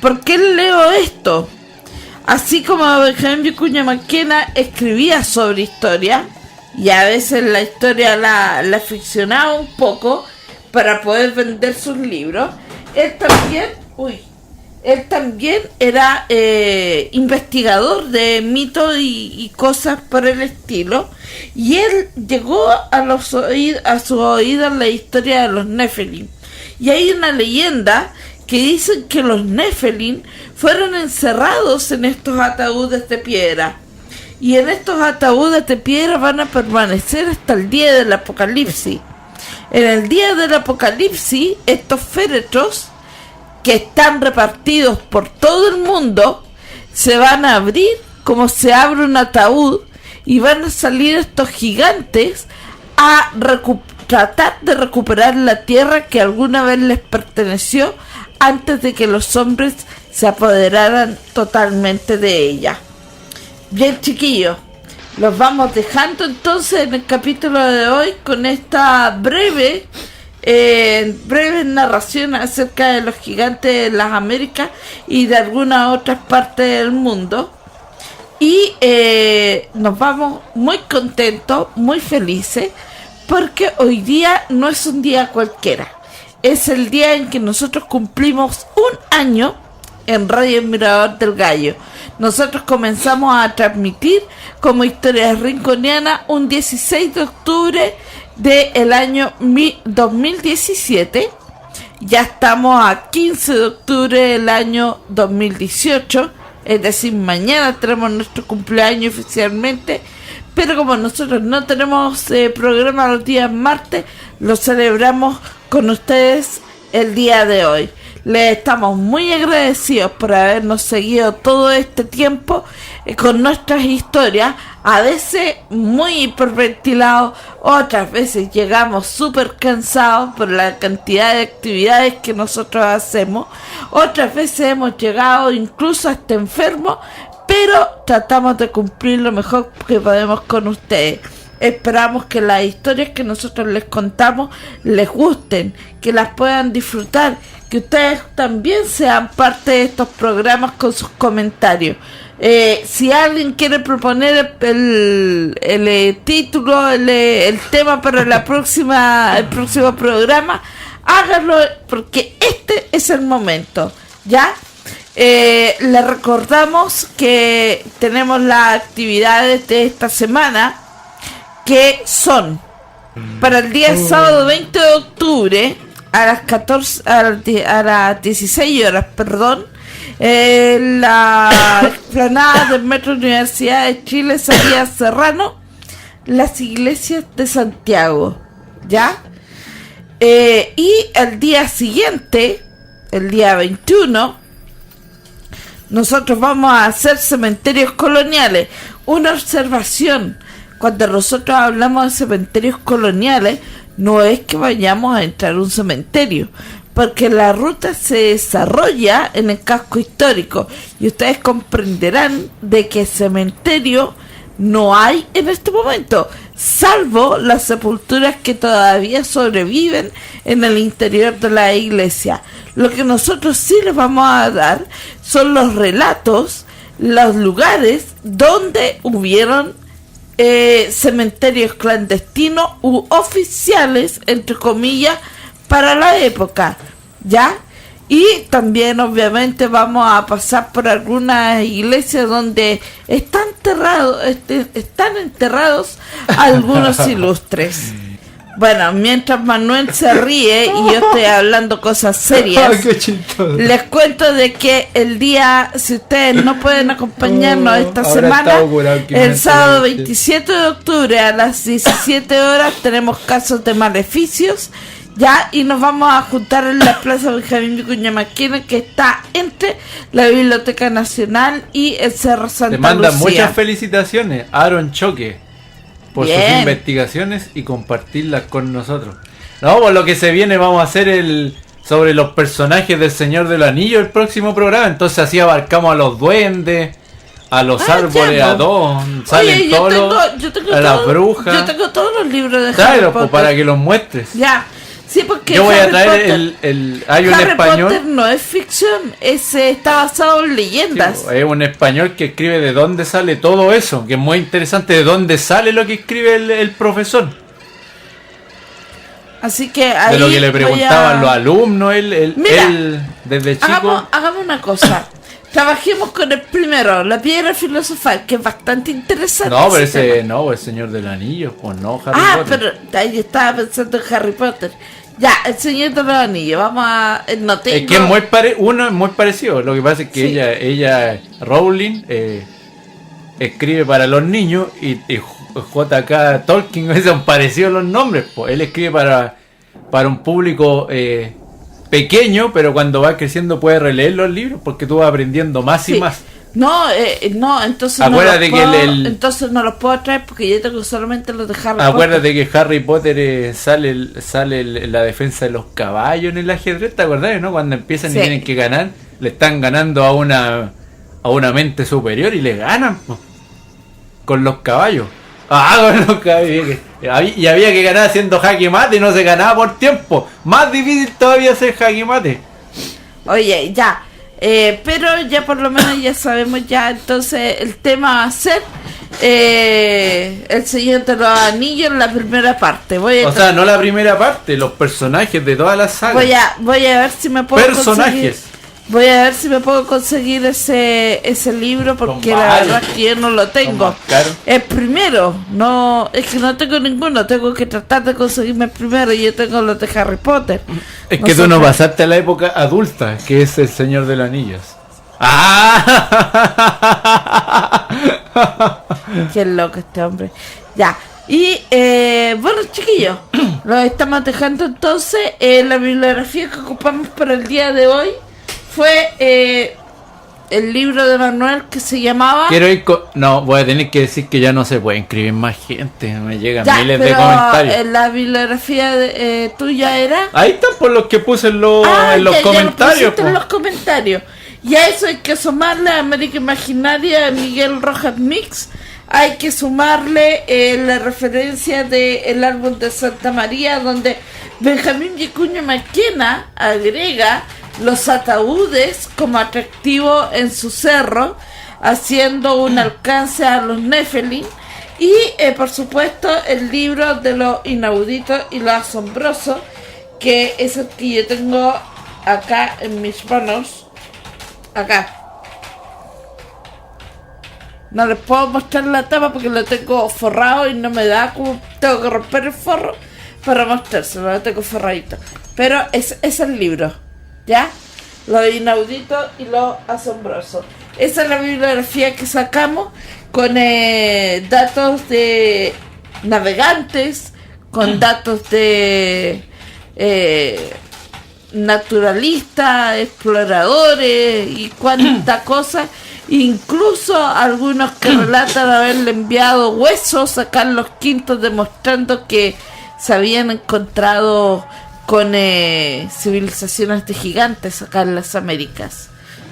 ¿Por qué leo esto? Así como Benjamín Vicuña Maquena escribía sobre historia, y a veces la historia la ficcionaba un poco para poder vender sus libros, él también era investigador de mitos y cosas por el estilo, y él llegó a sus oídos la historia de los Nephilim. Y hay una leyenda que dicen que los Nephilim fueron encerrados en estos ataúdes de piedra. Y en estos ataúdes de piedra van a permanecer hasta el día del apocalipsis. En el día del apocalipsis, estos féretros, que están repartidos por todo el mundo, se van a abrir como se abre un ataúd y van a salir estos gigantes a tratar de recuperar la tierra que alguna vez les perteneció antes de que los hombres se apoderaran totalmente de ella. Bien, chiquillos, los vamos dejando entonces en el capítulo de hoy con esta breve narración acerca de los gigantes de las Américas y de algunas otras partes del mundo. Y nos vamos muy contentos, muy felices, porque hoy día no es un día cualquiera. Es el día en que nosotros cumplimos un año en Radio El Mirador del Gallo. Nosotros comenzamos a transmitir como Historias Rinconianas un 16 de octubre del año 2017. Ya estamos a 15 de octubre del año 2018. Es decir, mañana tenemos nuestro cumpleaños oficialmente, pero como nosotros no tenemos programa los días martes, lo celebramos con ustedes el día de hoy. Les estamos muy agradecidos por habernos seguido todo este tiempo con nuestras historias, a veces muy hiperventilados, otras veces llegamos súper cansados por la cantidad de actividades que nosotros hacemos, otras veces hemos llegado incluso hasta enfermos, pero tratamos de cumplir lo mejor que podemos con ustedes. Esperamos que las historias que nosotros les contamos les gusten, que las puedan disfrutar, que ustedes también sean parte de estos programas con sus comentarios. Si alguien quiere proponer el título, el tema para el próximo programa, háganlo, porque este es el momento, ¿ya? Les recordamos que tenemos las actividades de esta semana, que son para el día sábado 20 de octubre a las 16 horas, la explanada del Metro Universidad de Chile, salida Serrano, las iglesias de Santiago, ¿ya? Y el día siguiente, el día 21, nosotros vamos a hacer cementerios coloniales. Una observación: cuando nosotros hablamos de cementerios coloniales, no es que vayamos a entrar a un cementerio, porque la ruta se desarrolla en el casco histórico y ustedes comprenderán de que cementerio no hay en este momento, salvo las sepulturas que todavía sobreviven en el interior de la iglesia. Lo que nosotros sí les vamos a dar son los relatos, los lugares donde hubieron cementerios clandestinos u oficiales, entre comillas, para la época, ¿ya? Y también obviamente vamos a pasar por algunas iglesias donde están enterrados algunos ilustres. Bueno, mientras Manuel se ríe y yo estoy hablando cosas serias, les cuento de que el día, si ustedes no pueden acompañarnos esta semana, el sábado 27 de octubre a las 17 horas tenemos casos de maleficios, ya, y nos vamos a juntar en la Plaza Benjamín Vicuña Maquena, que está entre la Biblioteca Nacional y el Cerro Santa Lucía. Te mandan muchas felicitaciones, Aaron Choque, por sus investigaciones y compartirlas con nosotros. No, pues lo que se viene, vamos a hacer sobre los personajes del Señor del Anillo el próximo programa. Entonces así abarcamos a los duendes, a los árboles, a todos. Salen todos, a las brujas. Yo tengo todos los libros de Harry Claro, Potter. pues para que los muestres. Ya. Sí, porque yo voy Harry a traer Potter, hay un Harry español. Potter no es ficción, está basado en leyendas. Sí, es un español que escribe de dónde sale todo eso, que es muy interesante, de dónde sale lo que escribe el profesor. Así que ahí de lo que le preguntaban los alumnos, él desde chico. Hagamos una cosa. Trabajemos con el primero, la piedra filosofal, que es bastante interesante. No, pero el Señor del Anillo, pues no, Harry Potter. Pero ahí estaba pensando en Harry Potter. Ya, el Señor de los Anillos, vamos a... No tengo... Es que uno es muy parecido, lo que pasa es que ella Rowling, escribe para los niños y J.K. Tolkien, son parecidos los nombres, pues él escribe para un público pequeño, pero cuando va creciendo puede releer los libros porque tú vas aprendiendo más y más. No, entonces Acuérdate no los puedo, que entonces no los puedo traer porque yo tengo solamente los de Harry Potter. Acuérdate que Harry Potter sale la defensa de los caballos en el ajedrez, ¿te acordás, no? Cuando empiezan y tienen que ganar, le están ganando a una mente superior y le ganan, po, con los caballos. Con los caballos. Y había que ganar haciendo jaque mate y no se ganaba por tiempo. Más difícil todavía hacer jaque mate. Oye, ya. Pero ya por lo menos ya sabemos ya, entonces el tema va a ser El Señor de los Anillos en la primera parte. O sea, no la primera parte, los personajes de todas las sagas. Voy a ver si me puedo personajes. Voy a ver si me puedo conseguir ese libro porque la verdad es que yo no lo tengo. El primero, no, es que no tengo ninguno, tengo que tratar de conseguirme el primero y yo tengo los de Harry Potter. Es que tú no pasaste a la época adulta, que es El Señor de los Anillos. Qué loco este hombre. Ya. Y bueno, chiquillos, lo estamos dejando entonces. La bibliografía que ocupamos para el día de hoy fue el libro de Manuel que se llamaba... No, voy a tener que decir que ya no se puede inscribir más gente. Me llegan miles de comentarios. La bibliografía tuya era... Ahí están por los que puse en los comentarios. En los comentarios. Y a eso hay que sumarle a América Imaginaria de Miguel Rojas Mix. Hay que sumarle la referencia del álbum de Santa María, donde Benjamín Vicuña Maquena agrega los ataúdes como atractivo en su cerro, haciendo un alcance a los Nephilim. Y por supuesto el libro de lo inaudito y lo asombroso, que es el que yo tengo acá en mis manos. Acá. No les puedo mostrar la tapa porque lo tengo forrado y no me da, como tengo que romper el forro para mostrárselo, lo tengo forradito. Pero es el libro, ¿ya? Lo inaudito y lo asombroso. Esa es la bibliografía que sacamos con datos de navegantes, con datos de naturalistas, exploradores y cuánta cosa. Incluso algunos que relatan haberle enviado huesos a Carlos V, demostrando que se habían encontrado con civilizaciones de gigantes acá en las Américas,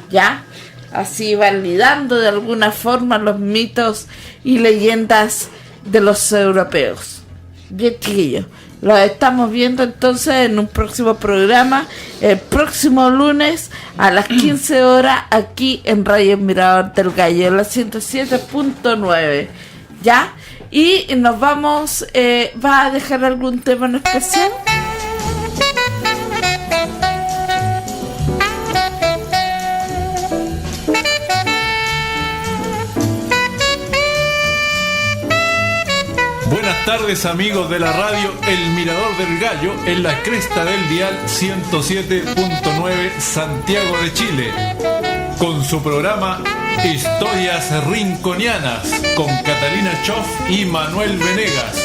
¿ya? Así validando de alguna forma los mitos y leyendas de los europeos. Bien, chiquillos, lo estamos viendo entonces en un próximo programa, el próximo lunes a las 15 horas aquí en Radio Mirador del Gallo, en la 107.9, ¿ya? Y nos vamos, ¿va a dejar algún tema en especial? Buenas tardes, amigos de la radio El Mirador del Gallo, en la cresta del dial 107.9 Santiago de Chile, con su programa Historias Rinconianas con Catalina Choff y Manuel Venegas.